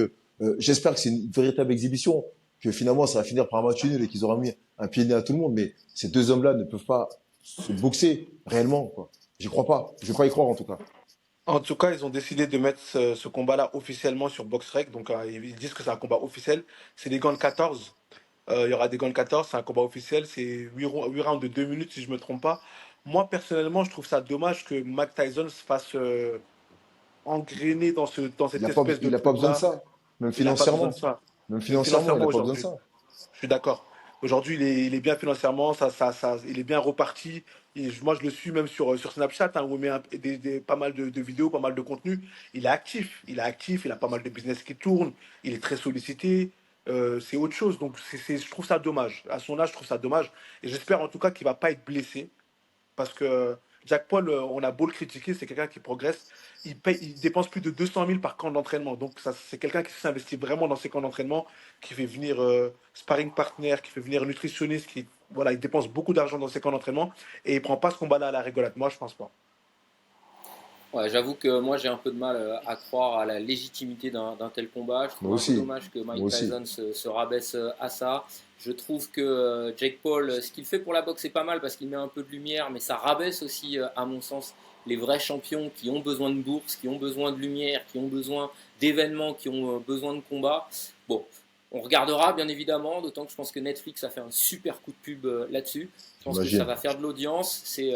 j'espère que c'est une véritable exhibition, que finalement ça va finir par un match nul et qu'ils auront mis un pied de nez à tout le monde. Mais ces deux hommes-là ne peuvent pas se boxer réellement, quoi. J'y crois pas. Je vais pas y croire en tout cas. En tout cas, ils ont décidé de mettre ce combat-là officiellement sur BoxRec. Donc, ils disent que c'est un combat officiel. C'est des gants de 14. Il y aura des gants de 14. C'est un combat officiel. C'est 8 rounds de 2 minutes, si je me trompe pas. Moi, personnellement, je trouve ça dommage que Mike Tyson se fasse engrainer dans cette espèce de Il a pas besoin de truc-là. ça. Même Il n'a pas besoin de financièrement. ça. Même Même financièrement, il financièrement a pas besoin de aujourd'hui. ça. Je suis d'accord. Aujourd'hui, il est bien financièrement, il est bien reparti. Moi, je le suis même sur Snapchat, hein, où il met pas mal de vidéos, pas mal de contenu. Il est actif, il a pas mal de business qui tournent, il est très sollicité. C'est autre chose. Donc, je trouve ça dommage. À son âge, je trouve ça dommage. Et j'espère en tout cas qu'il va pas être blessé. Parce que Jack Paul, on a beau le critiquer, c'est quelqu'un qui progresse. Il dépense plus de 200 000 par camp d'entraînement. Donc, ça, c'est quelqu'un qui s'investit vraiment dans ses camps d'entraînement, qui fait venir sparring partner, qui fait venir nutritionniste, voilà, il dépense beaucoup d'argent dans ses camps d'entraînement et il prend pas ce combat-là à la rigolade. Moi, je pense pas. Ouais, j'avoue que moi j'ai un peu de mal à croire à la légitimité d'un tel combat. Je Moi trouve un peu aussi. dommage que Moi Mike aussi. Tyson se rabaisse à ça. Je trouve que Jake Paul, ce qu'il fait pour la boxe, c'est pas mal parce qu'il met un peu de lumière, mais ça rabaisse aussi, à mon sens, les vrais champions qui ont besoin de bourse, qui ont besoin de lumière, qui ont besoin d'événements, qui ont besoin de combats. Bon, on regardera bien évidemment, d'autant que je pense que Netflix a fait un super coup de pub là-dessus. Je pense que ça J'imagine. va faire de l'audience. C'est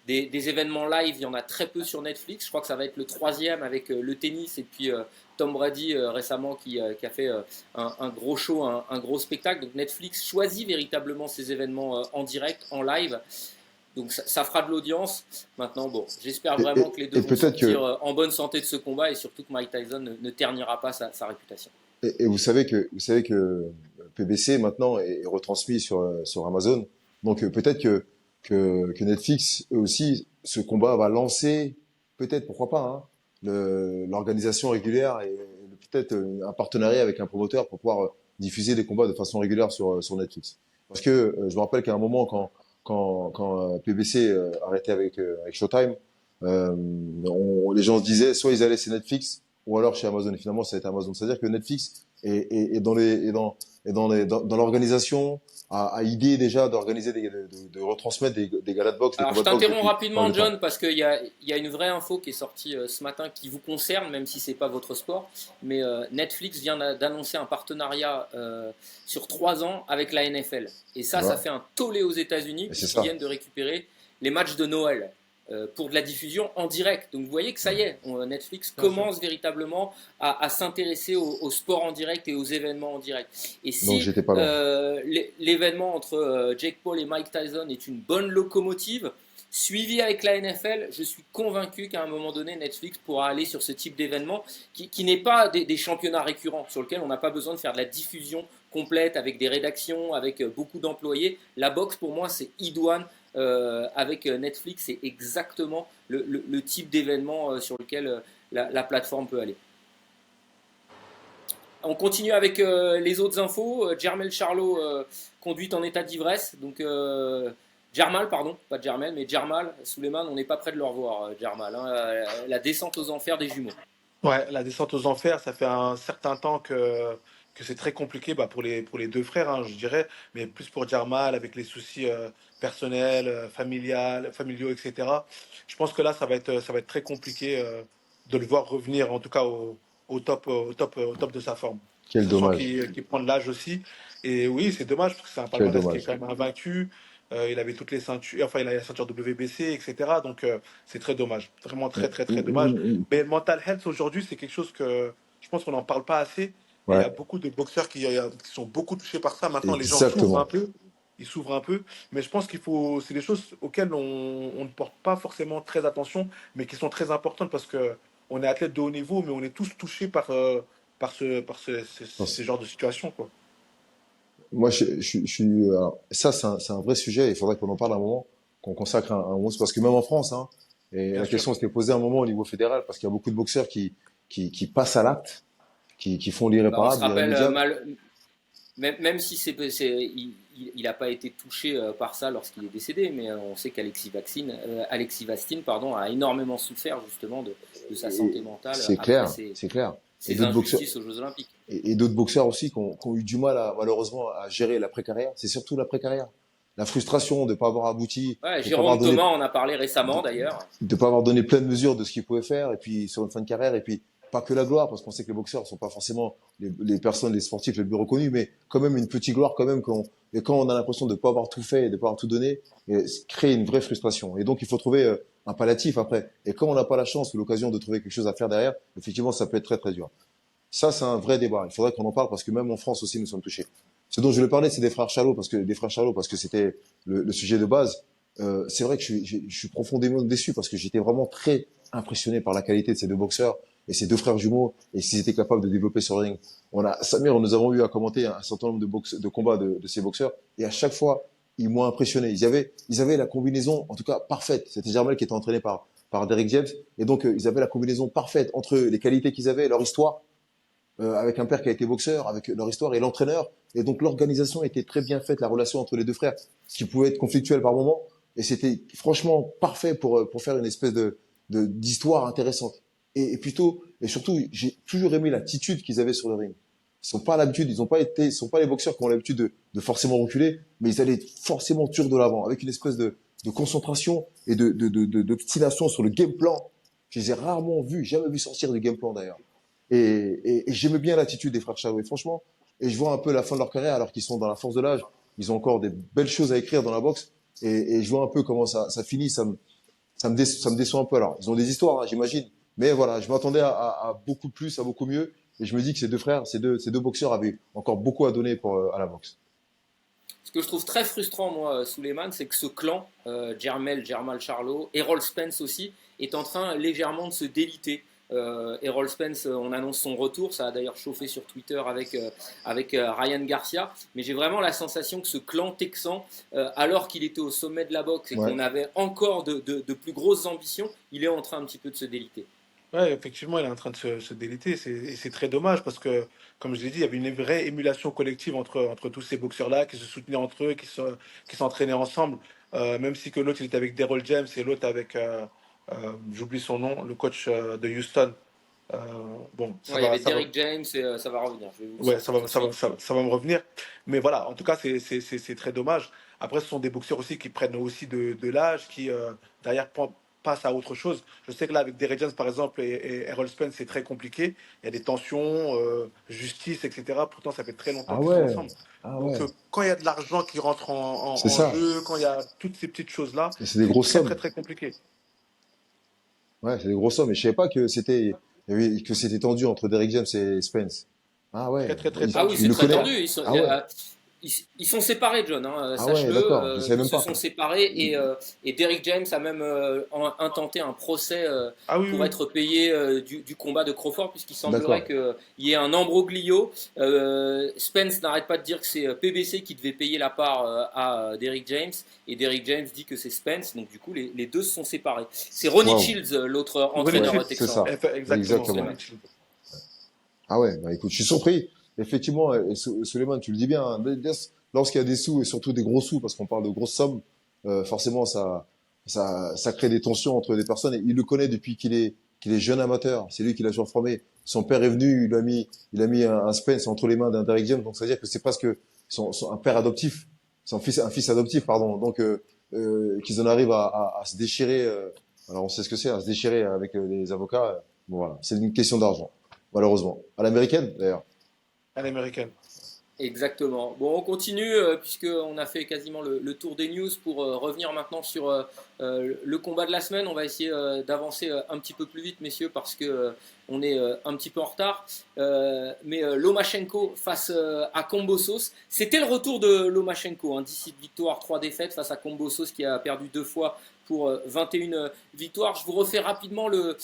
des événements live, il y en a très peu sur Netflix. Je crois que ça va être le troisième avec le tennis et puis Tom Brady récemment qui a fait un gros show, un gros spectacle. Donc Netflix choisit véritablement ces événements en direct, en live. Donc ça fera de l'audience. Maintenant, bon, j'espère vraiment que les deux Et vont peut-être sortir que, en bonne santé de ce combat et surtout que Mike Tyson ne ternira pas sa réputation. et vous savez que PBC maintenant est retransmis sur Amazon. Donc peut-être que Netflix, eux aussi, ce combat va lancer, peut-être, pourquoi pas, hein, l'organisation régulière et peut-être un partenariat avec un promoteur pour pouvoir diffuser des combats de façon régulière sur Netflix. Parce que je me rappelle qu'à un moment, quand PBC arrêtait avec Showtime, les gens se disaient soit ils allaient chez Netflix ou alors chez Amazon. Et finalement, ça a été Amazon. C'est-à-dire que Netflix est dans l'organisation, a idée déjà d'organiser de retransmettre des galas de boxe, des Alors, je combats de boxe t'interromps depuis pas mal de rapidement, temps. John, parce qu'il y a une vraie info qui est sortie ce matin qui vous concerne, même si c'est pas votre sport. Mais Netflix vient d'annoncer un partenariat sur 3 ans avec la NFL. Et Tu ça vois? fait un tollé aux États-Unis, Et c'est puisqu'ils ça. viennent de récupérer les matchs de Noël pour de la diffusion en direct. Donc, vous voyez que ça y est, Netflix Bien sûr. commence véritablement à s'intéresser au sport en direct et aux événements en direct. Et Donc si j'étais pas loin. l'événement entre Jake Paul et Mike Tyson est une bonne locomotive, suivi avec la NFL, je suis convaincu qu'à un moment donné, Netflix pourra aller sur ce type d'événement qui n'est pas des championnats récurrents, sur lesquels on n'a pas besoin de faire de la diffusion complète avec des rédactions, avec beaucoup d'employés. La boxe, pour moi, c'est idoine. Avec Netflix, c'est exactement le type d'événement sur lequel la plateforme peut aller. On continue avec les autres infos. Jermel Charlo conduite en état d'ivresse. Donc Jermal, pardon, pas Jermel, mais Jermal, Souleymane, on n'est pas près de le revoir, Jermal. Hein, la descente aux enfers des jumeaux. Ouais, la descente aux enfers, ça fait un certain temps que c'est très compliqué bah, pour les deux frères, hein, je dirais, mais plus pour Jarmal avec les soucis personnels, familiaux, etc. Je pense que là, ça va être très compliqué de le voir revenir, en tout cas au top de sa forme. Quel Sachant dommage. qu'il prend de l'âge aussi. Et oui, c'est dommage parce que c'est un Quel palmarès qui est dommage. quand même invaincu. Il avait toutes les ceintures, enfin, il a la ceinture WBC, etc. Donc, c'est très dommage. Vraiment très, très, très dommage. Mais le mental health aujourd'hui, c'est quelque chose que je pense qu'on n'en parle pas assez. Et il y Ouais, a beaucoup de boxeurs qui sont beaucoup touchés par ça. Maintenant, les gens s'ouvrent un exactement. peu. Ils s'ouvrent un peu. Mais je pense qu'il faut. C'est des choses auxquelles on ne porte pas forcément très attention, mais qui sont très importantes parce que on est athlète de haut niveau, mais on est tous touchés ces genres de situations, quoi. Moi, alors, ça, c'est un vrai sujet. Il faudrait qu'on en parle un moment, qu'on consacre un moment, parce que même en France, hein, et Bien la sûr. question s'était posée un moment au niveau fédéral, parce qu'il y a beaucoup de boxeurs qui passent à l'acte, qui font Bah, on se l'irréparable, rappelle, l'irrémédiable. même si il n'a pas été touché par ça lorsqu'il est décédé, mais on sait Alexis Vastine, pardon, a énormément souffert justement de sa santé Et mentale c'est après clair, c'est clair. Et ces d'autres boxeurs, injustices aux Jeux Olympiques. et d'autres boxeurs aussi qui ont eu du mal malheureusement à gérer l'après-carrière. C'est surtout l'après-carrière. La frustration de ne pas avoir abouti, Ouais, de ne pas avoir Jérôme donné Thomas en a parlé récemment de d'ailleurs. ne pas avoir donné pleine mesure de ce qu'il pouvait faire, et puis sur une fin de carrière, et puis pas que la gloire, parce qu'on sait que les boxeurs sont pas forcément les personnes, les sportifs les plus reconnus, mais quand même une petite gloire quand même et quand on a l'impression de ne pas avoir tout fait et de ne pas avoir tout donné, et crée une vraie frustration. Et donc il faut trouver un palliatif après. Et quand on n'a pas la chance ou l'occasion de trouver quelque chose à faire derrière, effectivement, ça peut être très très dur. Ça, c'est un vrai débat. Il faudrait qu'on en parle parce que même en France aussi, nous sommes touchés. Ce dont je voulais parler, c'est des frères Charlot, parce que c'était le sujet de base. C'est vrai que je suis profondément déçu parce que j'étais vraiment très impressionné par la qualité de ces deux boxeurs et ces deux frères jumeaux et s'ils étaient capables de développer sur le ring. Samir, nous avons eu à commenter un certain nombre de combats de ces boxeurs et à chaque fois, ils m'ont impressionné. Ils avaient la combinaison, en tout cas, parfaite. C'était Jermel qui était entraîné par Derek James et donc ils avaient la combinaison parfaite entre les qualités qu'ils avaient, leur histoire avec un père qui a été boxeur, avec leur histoire et l'entraîneur. Et donc l'organisation était très bien faite, la relation entre les deux frères, ce qui pouvait être conflictuel par moment. Et c'était franchement parfait pour faire une espèce d'histoire intéressante. Et surtout, j'ai toujours aimé l'attitude qu'ils avaient sur le ring. Ils sont pas les boxeurs qui ont l'habitude de forcément reculer, mais ils allaient forcément tuer de l'avant, avec une espèce de concentration et d'obstination sur le game plan. Je les ai rarement vus, jamais vu sortir du game plan d'ailleurs. Et j'aimais bien l'attitude des frères Chalot. Et franchement, et je vois un peu la fin de leur carrière alors qu'ils sont dans la force de l'âge. Ils ont encore des belles choses à écrire dans la boxe. Et je vois un peu comment ça finit. Ça me déçoit un peu. Alors, ils ont des histoires, hein, j'imagine. Mais voilà, je m'attendais à beaucoup plus, à beaucoup mieux. Et je me dis que ces deux frères, ces deux boxeurs avaient encore beaucoup à donner à la boxe. Ce que je trouve très frustrant, moi, Souleymane, c'est que ce clan, Jermal Charlo, Errol Spence aussi, est en train légèrement de se déliter. Errol Spence, on annonce son retour, ça a d'ailleurs chauffé sur Twitter avec Ryan Garcia, mais j'ai vraiment la sensation que ce clan texan, alors qu'il était au sommet de la boxe et Ouais. qu'on avait encore de plus grosses ambitions, il est en train un petit peu de se déliter. Ouais, effectivement, il est en train de se déliter. Et c'est très dommage parce que, comme je l'ai dit, il y avait une vraie émulation collective entre tous ces boxeurs-là qui se soutenaient entre eux, qui s'entraînaient ensemble. Même si que l'autre, il était avec Daryl James et l'autre avec, j'oublie son nom, le coach de Houston. Bon, Ouais, il y avait Derrick James et ça va revenir, je vais vous le ouais, sortir tout de suite. ça va me revenir. Mais voilà, en tout cas, c'est très dommage. Après, ce sont des boxeurs aussi qui prennent aussi de l'âge, qui derrière passent à autre chose. Je sais que là, avec Derek Jones, par exemple, et Errol Spence, c'est très compliqué. Il y a des tensions, justice, etc. Pourtant, ça fait très longtemps Ah qu'ils sont ouais. ensemble. Ah Donc, ouais. quand il y a de l'argent qui rentre C'est en ça. jeu, quand il y a toutes ces petites choses-là, Et c'est des c'est grosses très, très, sommes. très compliqué. Ouais, c'est des grosses sommes. Et je savais pas que c'était tendu entre Derrick James et Spence. Ah Très, ouais. très, très Ah oui, tendu. Il c'est le très connaît. tendu. Ah ouais. Ils sont séparés, John, hein, Ah ouais, sache-le. d'accord. Je savais Ils même se pas. sont séparés et Derrick James a même intenté un procès Ah oui, pour oui, être payé du combat de Crawford, puisqu'il semblerait D'accord. qu'il y ait un ambroglio. Spence n'arrête pas de dire que c'est PBC qui devait payer la part à Derrick James, et Derrick James dit que c'est Spence, donc du coup, les deux se sont séparés. C'est Ronnie Waouh. Shields, l'autre Ronnie Ouais, entraîneur Childs, c'est texan, ça. exactement, Exactement. Suleiman. Ronnie Childs. Ah ouais, bah écoute, je suis surpris. effectivement, Souleymane, tu le dis bien, hein, lorsqu'il y a des sous et surtout des gros sous, parce qu'on parle de grosses sommes, forcément ça crée des tensions entre des personnes. Et il le connaît depuis qu'il est jeune amateur. C'est lui qui l'a toujours formé. Son père est venu, il a mis un Spence entre les mains d'un Derrick James. Donc ça veut dire que c'est presque un père adoptif, un fils adoptif, pardon. Donc qu'ils en arrivent à se déchirer. Alors on sait ce que c'est, à se déchirer avec les avocats. Bon voilà, c'est une question d'argent, malheureusement. À l'américaine d'ailleurs. À l'américaine. Exactement. Bon, on continue puisqu'on a fait quasiment le tour des news pour revenir maintenant sur le combat de la semaine. On va essayer d'avancer un petit peu plus vite, messieurs, parce que on est un petit peu en retard. Mais Lomachenko face à Kambosos, c'était le retour de Lomachenko. Hein, 17 victoires, 3 défaites face à Kambosos qui a perdu 2 fois pour 21 victoires. Je vous refais rapidement le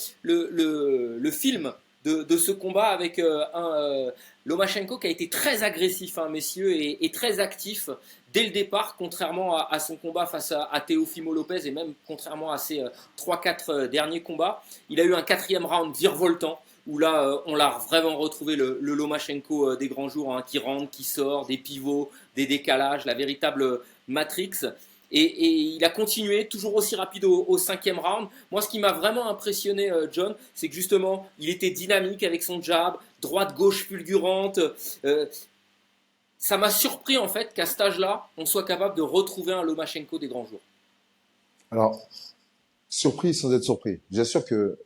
film de ce combat avec Lomachenko qui a été très agressif, hein, messieurs, et très actif dès le départ, contrairement à son combat face à Teofimo Lopez et même contrairement à ses 3-4 derniers combats. Il a eu un 4e round virevoltant où là, on l'a vraiment retrouvé le Lomachenko des grands jours, hein, qui rentre, qui sort, des pivots, des décalages, la véritable Matrix. Et il a continué, toujours aussi rapide au 5e round. Moi, ce qui m'a vraiment impressionné, John, c'est que justement, il était dynamique avec son jab, droite-gauche fulgurante. Ça m'a surpris, en fait, qu'à cet âge-là, on soit capable de retrouver un Lomachenko des grands jours. Alors, surpris sans être surpris. J'assure que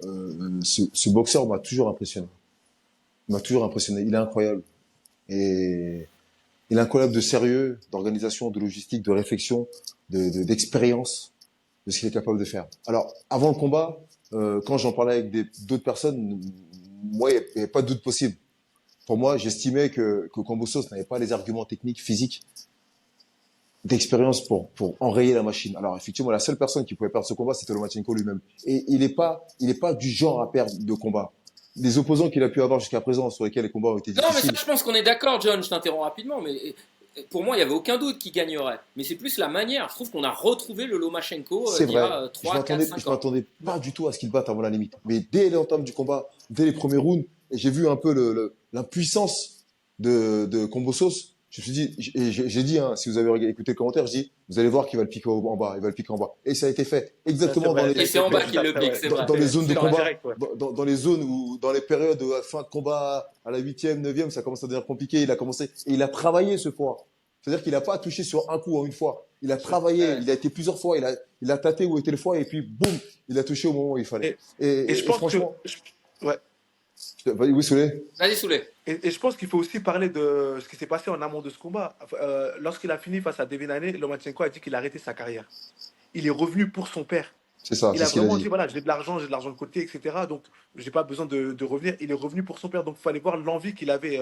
ce boxeur m'a toujours impressionné. Il m'a toujours impressionné. Il est incroyable. Et il est incroyable de sérieux, d'organisation, de logistique, de réflexion, d'expérience de ce qu'il est capable de faire. Alors, avant le combat, quand j'en parlais avec d'autres personnes, moi, il n'y avait pas de doute possible. Pour moi, j'estimais que Kambosos n'avait pas les arguments techniques, physiques, d'expérience pour enrayer la machine. Alors, effectivement, la seule personne qui pouvait perdre ce combat, c'était Lomachenko lui-même. Et il est pas du genre à perdre de combat. Les opposants qu'il a pu avoir jusqu'à présent, sur lesquels les combats ont été Non, mais ça, difficiles. je pense qu'on est d'accord, John. Je t'interromps rapidement, mais pour moi, il n'y avait aucun doute qui gagnerait. Mais c'est plus la manière. Je trouve qu'on a retrouvé le Lomachenko C'est d'il y vrai. a Je 3, 4, m'attendais, 5 je ans. m'attendais pas du tout à ce qu'il batte avant la limite. Mais dès l'entame du combat, dès les premiers rounds, et j'ai vu un peu l'impuissance de Kambosos. Je me suis dit, j'ai dit, hein, si vous avez écouté le commentaire, je dis, vous allez voir qu'il va le piquer en bas, il va le piquer en bas. Et ça a été fait. Ça, c'est Exactement vrai. Et c'est en bas qu'il le pique, Ouais. c'est vrai. dans les zones de Sur un combat, direct, ouais. dans les zones où, dans les périodes de fin de combat, à la 8e, 9e, ça commence à devenir compliqué. Il a commencé, et il a travaillé ce fois. C'est-à-dire qu'il n'a pas touché sur un coup en une fois. Il a travaillé, Ouais. il a été plusieurs fois, il a tâté où était le foie, et puis boum, il a touché au moment où il fallait. Et, et je Et pense franchement, ouais. oui, Souley. Vas-y, Souley. Et je pense qu'il faut aussi parler de ce qui s'est passé en amont de ce combat. Lorsqu'il a fini face à Devin Haney, Lomachenko a dit qu'il a arrêté sa carrière. Il est revenu pour son père. C'est ça, Il c'est a ce qu'il a vraiment dit. dit, voilà, j'ai de l'argent de côté, etc. Donc, j'ai pas besoin de revenir. Il est revenu pour son père. Donc, il fallait voir l'envie qu'il avait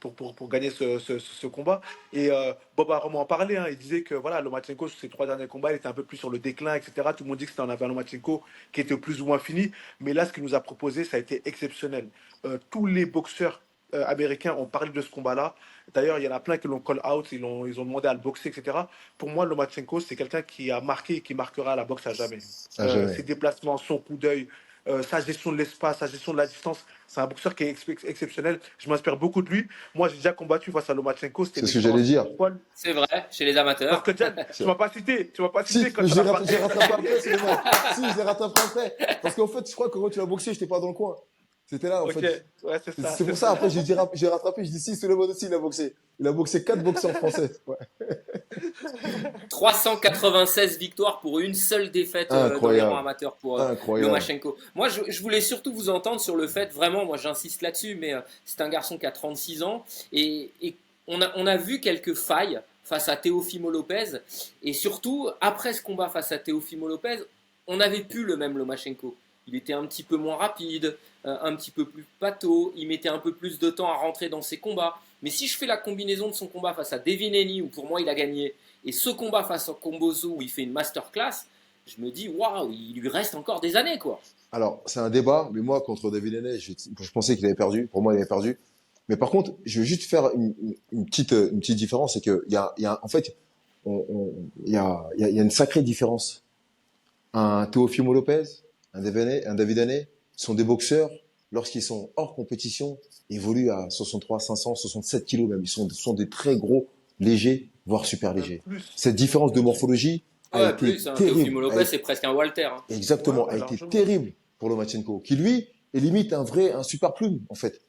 pour gagner ce combat. Et Bob Arum en parlait. Hein. Il disait que voilà, Lomachenko, sur ses 3 derniers combats, il était un peu plus sur le déclin, etc. Tout le monde dit que c'était un Lomachenko qui était plus ou moins fini. Mais là, ce qu'il nous a proposé, ça a été exceptionnel. Tous les boxeurs américains ont parlé de ce combat-là. D'ailleurs, il y en a plein qui l'ont call out, ils ont demandé à le boxer, etc. Pour moi, Lomachenko, c'est quelqu'un qui a marqué et qui marquera la boxe à jamais. À jamais. Ses déplacements, son coup d'œil, sa gestion de l'espace, sa gestion de la distance, c'est un boxeur qui est exceptionnel. Je m'inspire beaucoup de lui. Moi, j'ai déjà combattu face à Lomachenko, c'était C'est une ce que j'allais expérience dire. folle. C'est vrai, chez les Parce amateurs. que Jan, tu m'as pas cité, Si, quand mais tu j'ai as rattrapé après, Souleymane. Si, j'ai rattrapé après. Parce qu'en fait, je crois que quand tu l'as boxé, j'étais pas dans le coin. C'était là, en Ok, fait. ouais, c'est ça. C'est pour ça, après, j'ai rattrapé, je dis si, Souleymane aussi, il a boxé. Il a boxé 4 boxeurs français. Ouais. 396 victoires pour une seule défaite dans les rangs Incroyable. amateurs pour Incroyable. Lomachenko. Moi, je voulais surtout vous entendre sur le fait, vraiment, moi j'insiste là-dessus, mais c'est un garçon qui a 36 ans et on a vu quelques failles face à Teofimo Lopez et surtout, après ce combat face à Teofimo Lopez, on n'avait plus le même Lomachenko. Il était un petit peu moins rapide, un petit peu plus pâteau, il mettait un peu plus de temps à rentrer dans ses combats. Mais si je fais la combinaison de son combat face à Devin Haney, où pour moi il a gagné, et ce combat face à Kambosos où il fait une masterclass, je me dis waouh, il lui reste encore des années quoi. Alors, c'est un débat, mais moi, contre David Haney, je pensais qu'il avait perdu. Pour moi, il avait perdu. Mais par contre, je veux juste faire une petite différence, c'est que en fait, il y a une sacrée différence. Un Teofimo Lopez, un David Haney sont des boxeurs lorsqu'ils sont hors compétition, évoluent à 63, 500, 67 kilos même. Sont des très gros, légers, voire super Même légers. plus. Cette différence de Plus. morphologie a Ouais, été plus, hein, terrible. Teofimo Lopez, c'est presque un Walter, hein. Ouais, Exactement, a ouais, été largement. terrible pour Lomachenko, qui lui est limite un super plume, en fait.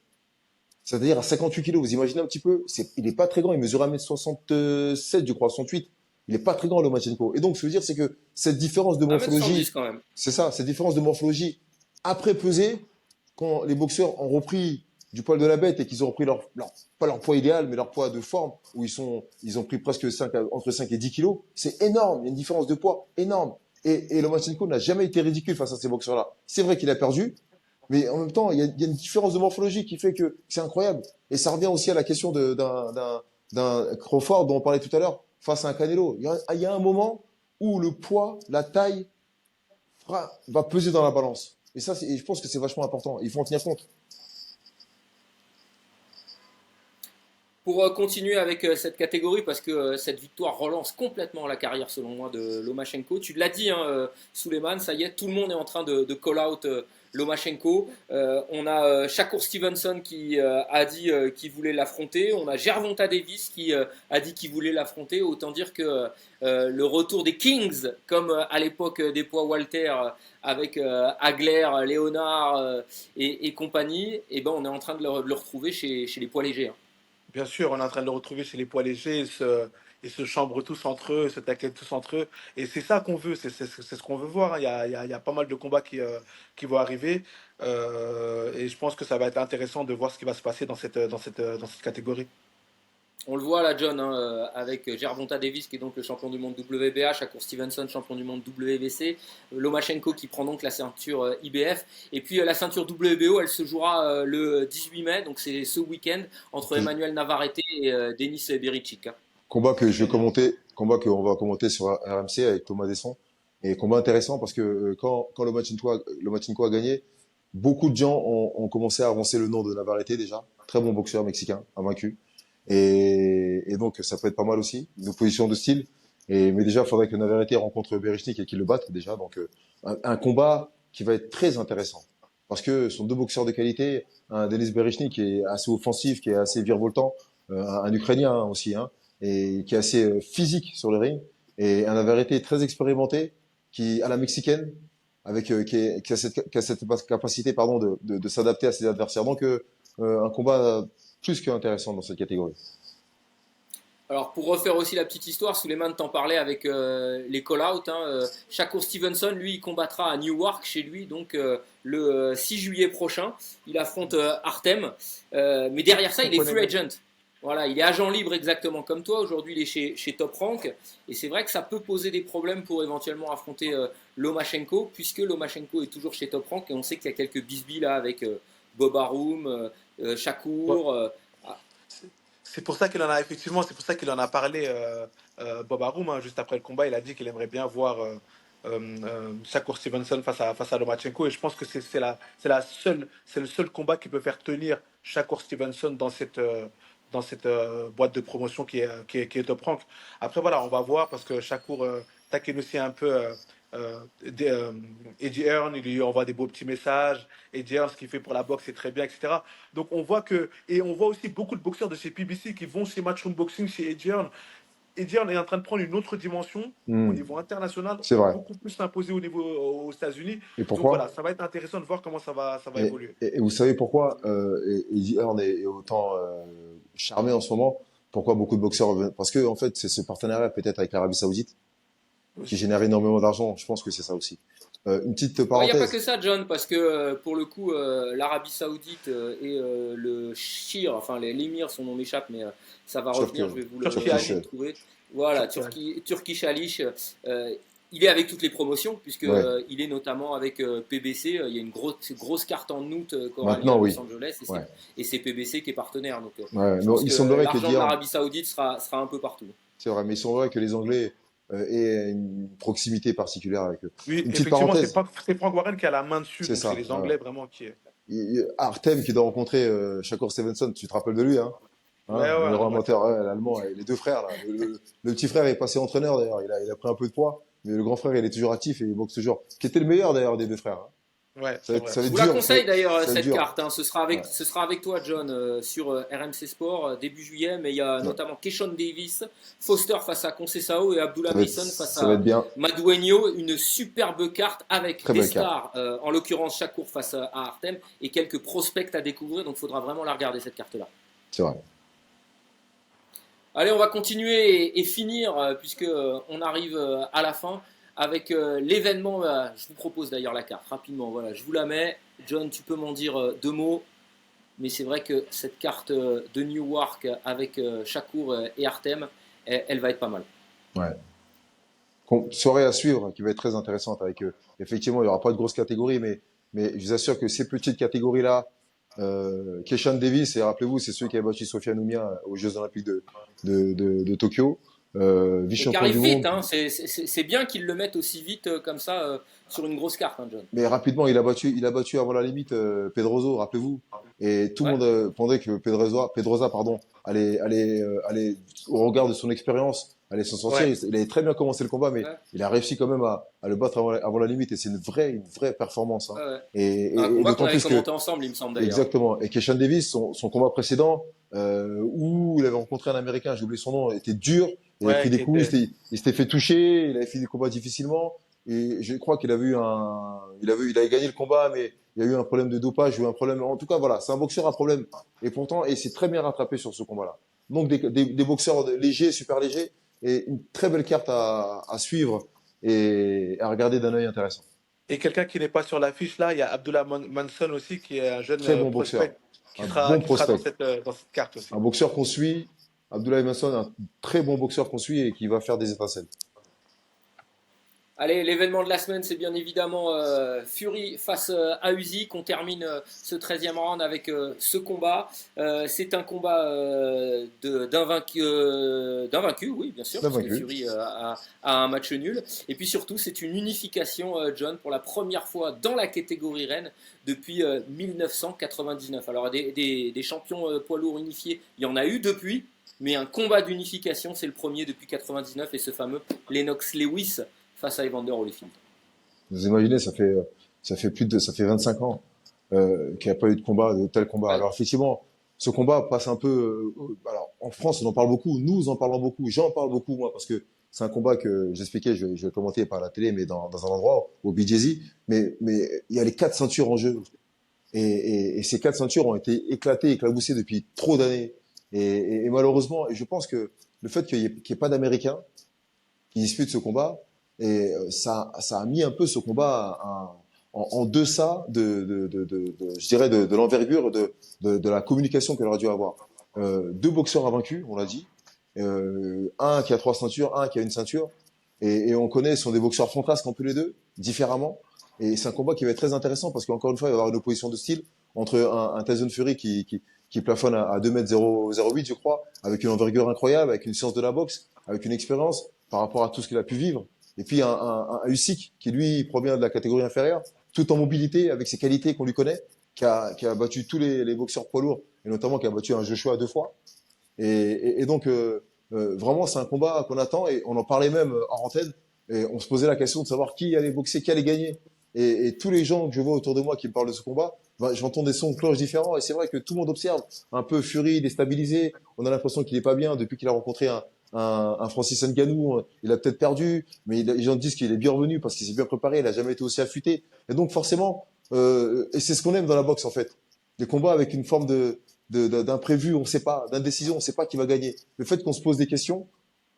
C'est-à-dire à 58 kilos, vous imaginez un petit peu, il est pas très grand, il mesure 1m67, je crois, 68. Il est pas très grand, Lomachenko. Et donc, ce que je veux dire, c'est que cette différence de 1m110 morphologie, quand même. c'est ça, cette différence de morphologie, après pesée, quand les boxeurs ont repris du poil de la bête et qu'ils ont repris pas leur poids idéal, mais leur poids de forme, où ils ont pris presque entre 5 et 10 kilos, c'est énorme. Il y a une différence de poids énorme. Et Lomachenko n'a jamais été ridicule face à ces boxeurs-là. C'est vrai qu'il a perdu, mais en même temps, il y a une différence de morphologie qui fait que c'est incroyable. Et ça revient aussi à la question d'un Crawford dont on parlait tout à l'heure face à un Canelo. Il y a un moment où le poids, la taille va peser dans la balance. Et ça, et je pense que c'est vachement important. Il faut en tenir compte. Pour continuer avec cette catégorie, parce que cette victoire relance complètement la carrière, selon moi, de Lomachenko. Tu l'as dit, hein, Souleymane, ça y est, tout le monde est en train de call out Lomachenko. On a Shakur Stevenson qui a dit qu'il voulait l'affronter. On a Gervonta Davis qui a dit qu'il voulait l'affronter. Autant dire que le retour des Kings, comme à l'époque des poids Walter, avec Hagler, Léonard et compagnie, et ben on est en train de le retrouver chez les poids légers, hein. Bien sûr, on est en train de le retrouver chez les poids légers, ils se chambrent tous entre eux, ils se taquettent tous entre eux. Et c'est ça qu'on veut, c'est ce qu'on veut voir, hein. Il y a pas mal de combats qui vont arriver. Et je pense que ça va être intéressant de voir ce qui va se passer dans cette catégorie. On le voit là, John, hein, avec Gervonta Davis qui est donc le champion du monde WBA, Shakur Stevenson, champion du monde WBC, Lomachenko qui prend donc la ceinture IBF, et puis la ceinture WBO, elle se jouera le 18 mai, donc c'est ce week-end, entre Mm. Emmanuel Navarrete et Denis Bericic, hein. Combat que je vais Génial. commenter, combat qu'on va commenter sur RMC avec Thomas Desson. Et combat intéressant parce que quand Lomachenko a gagné, beaucoup de gens ont commencé à avancer le nom de Navarrete déjà. Très bon boxeur mexicain, invaincu. Et donc, ça peut être pas mal aussi, une opposition de style. Mais déjà, il faudrait que Navarrete rencontre Berichnik et qu'il le batte déjà. Donc, un combat qui va être très intéressant. Parce que ce sont deux boxeurs de qualité. Un Denis Berichnik qui est assez offensif, qui est assez virevoltant. Un Ukrainien hein, aussi, hein, et qui est assez physique sur le ring. Et un Navarrete très expérimenté, qui à la mexicaine, avec qui a cette capacité pardon de s'adapter à ses adversaires. Donc, un combat plus qu'intéressant dans cette catégorie. Alors pour refaire aussi la petite histoire, Souleymane t'en parlait avec les call-out, hein, Shakur Stevenson, lui, il combattra à Newark chez lui, donc le 6 juillet prochain. Il affronte Artem, mais derrière ça, On il est connaît free bien. agent. Voilà, il est agent libre exactement comme toi. Aujourd'hui, il est chez Top Rank. Et c'est vrai que ça peut poser des problèmes pour éventuellement affronter Lomachenko, puisque Lomachenko est toujours chez Top Rank. Et on sait qu'il y a quelques bisbilles là avec Bob Arum, Bon, Shakur. c'est pour ça qu'il en a effectivement, c'est pour ça qu'il en a parlé Bob Arum, hein, juste après le combat. Il a dit qu'il aimerait bien voir Shakur Stevenson face à Lomachenko. Et je pense que c'est le seul combat qui peut faire tenir Shakur Stevenson dans cette boîte de promotion qui est Top Rank. Après, voilà, on va voir parce que Shakur taquine aussi un peu Eddie Hearn, il lui envoie des beaux petits messages. Eddie Hearn, ce qu'il fait pour la boxe, c'est très bien, etc. Donc on voit aussi beaucoup de boxeurs de chez PBC qui vont chez Matchroom Boxing, chez Eddie Hearn. Eddie Hearn est en train de prendre une autre dimension au Hmm, niveau international, c'est vrai. beaucoup plus imposé au niveau aux États-Unis. Et Donc voilà, pourquoi? ça va être intéressant de voir comment ça va évoluer. Et vous savez pourquoi Eddie Hearn est autant charmé en ce moment? Pourquoi beaucoup de boxeurs Parce que en fait, c'est ce partenariat peut-être avec l'Arabie Saoudite qui Aussi. génère énormément d'argent. Je pense que c'est ça aussi. Une petite Il n'y a pas que parenthèse. ça, John, parce que pour le coup, l'Arabie Saoudite et le Shir, enfin l'émir, son nom m'échappe, mais ça va Turc, revenir, je vais Turquie je vais Turkish. vous le Ali. trouver. Voilà, Turquie Ali. Turkish Alish, il est avec toutes les promotions, puisque Ouais. il est notamment avec PBC. Il y a une grosse carte en août qu'aura lieu à Maintenant, Los oui. Angeles, Ouais. et c'est PBC qui est partenaire. Donc Ouais. je Mais pense il que semblerait que l'argent de Eddie l'Arabie Saoudite sera un peu partout. c'est vrai, mais il semblerait que les Anglais aient une proximité particulière avec eux. Oui, Une petite effectivement, parenthèse. c'est Frank Warren qui a la main dessus, C'est donc c'est ça. les Ouais, Anglais ouais. vraiment qui est. Artem qui doit rencontrer Shakur Stevenson, tu te rappelles de lui, hein? Ouais, Hein, ouais, le un amateur. remonteur, ouais, l'allemand, et les deux frères, là. Le petit frère est passé entraîneur d'ailleurs, il a pris un peu de poids, mais le grand frère il est toujours actif et il boxe toujours. Qui était le meilleur d'ailleurs des deux frères, hein. Ouais, Ça c'est va être, vrai. ça va Je être vous la dur, conseille d'ailleurs, ça va être cette dur. carte, hein. Ouais, Ce sera avec toi, John, sur RMC Sport, début juillet. Mais il y a ouais. notamment Keishon Davis, Foster face à Conceição et Abdullah Mason face Ça va à être bien. Madueño. Une superbe carte avec Très des belle carte. stars, en l'occurrence Shakur face à Artem, et quelques prospects à découvrir. Donc il faudra vraiment la regarder, cette carte-là. C'est vrai. Allez, on va continuer et finir, puisque on arrive à la fin, avec l'événement. Je vous propose d'ailleurs la carte rapidement. Voilà, je vous la mets. John, tu peux m'en dire deux mots. Mais c'est vrai que cette carte de Newark avec Shakur et Artem, elle va être pas mal. Ouais. Soirée à suivre, qui va être très intéressante avec effectivement, il n'y aura pas de grosse catégorie, mais je vous assure que ces petites catégories-là, Keshan Davis, et rappelez-vous, c'est celui qui a battu Sofia Noumia aux Jeux Olympiques de Tokyo, Et qui vice-champion du arrive vite, monde. hein. C'est bien qu'ils le mettent aussi vite comme ça sur une grosse carte, hein, John. Mais rapidement, il a battu avant la limite Pedroso, rappelez-vous. Et tout le Ouais, monde pensait que Pedrosa, pardon, allait, au regard de son expérience, allait s'en sortir. Ouais. Il avait très bien commencé le combat, mais ouais, il a réussi quand même à le battre avant la limite. Et c'est une vraie performance, hein. ouais, ouais. Et, Un et combat qu'on d'autant avait plus que, commenté ensemble, il me semble d'ailleurs. exactement. Et Keshan Davis, son combat précédent, où il avait rencontré un Américain, j'ai oublié son nom, était dur. Il avait pris Ouais, des qui coups, était. il s'était fait toucher, il avait fait des combats difficilement. Et je crois qu'il avait eu il avait gagné le combat, mais il y a eu un problème de dopage ou un problème. En tout cas, voilà, c'est un boxeur à problème. Et pourtant, et c'est très bien rattrapé sur ce combat-là. Donc des boxeurs légers, super légers, et une très belle carte à suivre et à regarder d'un œil intéressant. Et quelqu'un qui n'est pas sur l'affiche là, il y a Abdullah Manson aussi, qui est un jeune Très bon boxeur, prospect, un bon qui sera prospect, dans cette carte un aussi. boxeur qu'on suit. Abdoulaye Masson, un très bon boxeur qu'on suit et qui va faire des étincelles. Allez, l'événement de la semaine, c'est bien évidemment Fury face à Usyk. On termine ce 13e round avec ce combat. C'est un combat d'un vaincu, oui, bien sûr, Bien puisque vaincu. Fury a un match nul. Et puis surtout, c'est une unification, John, pour la première fois dans la catégorie reine depuis 1999. Alors, des champions poids lourds unifiés, il y en a eu depuis. Mais un combat d'unification, c'est le premier depuis 99, et ce fameux Lennox Lewis face à Evander Holyfield. Vous imaginez, ça fait 25 ans qu'il n'y a pas eu de combat, de tel combat. Ouais, Alors effectivement, ce combat passe un peu. Alors en France, on en parle beaucoup, nous en parlons beaucoup, j'en parle beaucoup moi parce que c'est un combat que j'expliquais, je vais le commenter par la télé, mais dans un endroit au BJJ. Mais il y a les quatre ceintures en jeu et ces quatre ceintures ont été éclatées, éclaboussées depuis trop d'années. Et malheureusement, et je pense que le fait qu'il y ait pas d'Américains qui disputent ce combat. Et ça a mis un peu ce combat en deçà je dirais, de l'envergure de la communication qu'elle aurait dû avoir. Deux boxeurs invaincus, on l'a dit. Un qui a trois ceintures, un qui a une ceinture. Et on connaît, ce sont des boxeurs fantasques en tous les deux, différemment. Et c'est un combat qui va être très intéressant parce qu'encore une fois, il va y avoir une opposition de style entre un Tyson Fury qui plafonne à 2 mètres 0,08, je crois, avec une envergure incroyable, avec une science de la boxe, avec une expérience par rapport à tout ce qu'il a pu vivre. Et puis un Usyk qui lui provient de la catégorie inférieure, tout en mobilité, avec ses qualités qu'on lui connaît, qui a battu tous les boxeurs poids lourds, et notamment qui a battu un Joshua deux fois. Et donc vraiment c'est un combat qu'on attend et on en parlait même en antenne et on se posait la question de savoir qui allait boxer, qui allait gagner. Et tous les gens que je vois autour de moi qui me parlent de ce combat, ben, j'entends des sons de cloche différents et c'est vrai que tout le monde observe un peu Fury déstabilisé. On a l'impression qu'il est pas bien depuis qu'il a rencontré un Francis Ngannou. Il a peut-être perdu, mais les gens disent qu'il est bien revenu parce qu'il s'est bien préparé. Il a jamais été aussi affûté. Et donc forcément, et c'est ce qu'on aime dans la boxe en fait, des combats avec une forme d'imprévu, on ne sait pas, d'indécision, on ne sait pas qui va gagner. Le fait qu'on se pose des questions,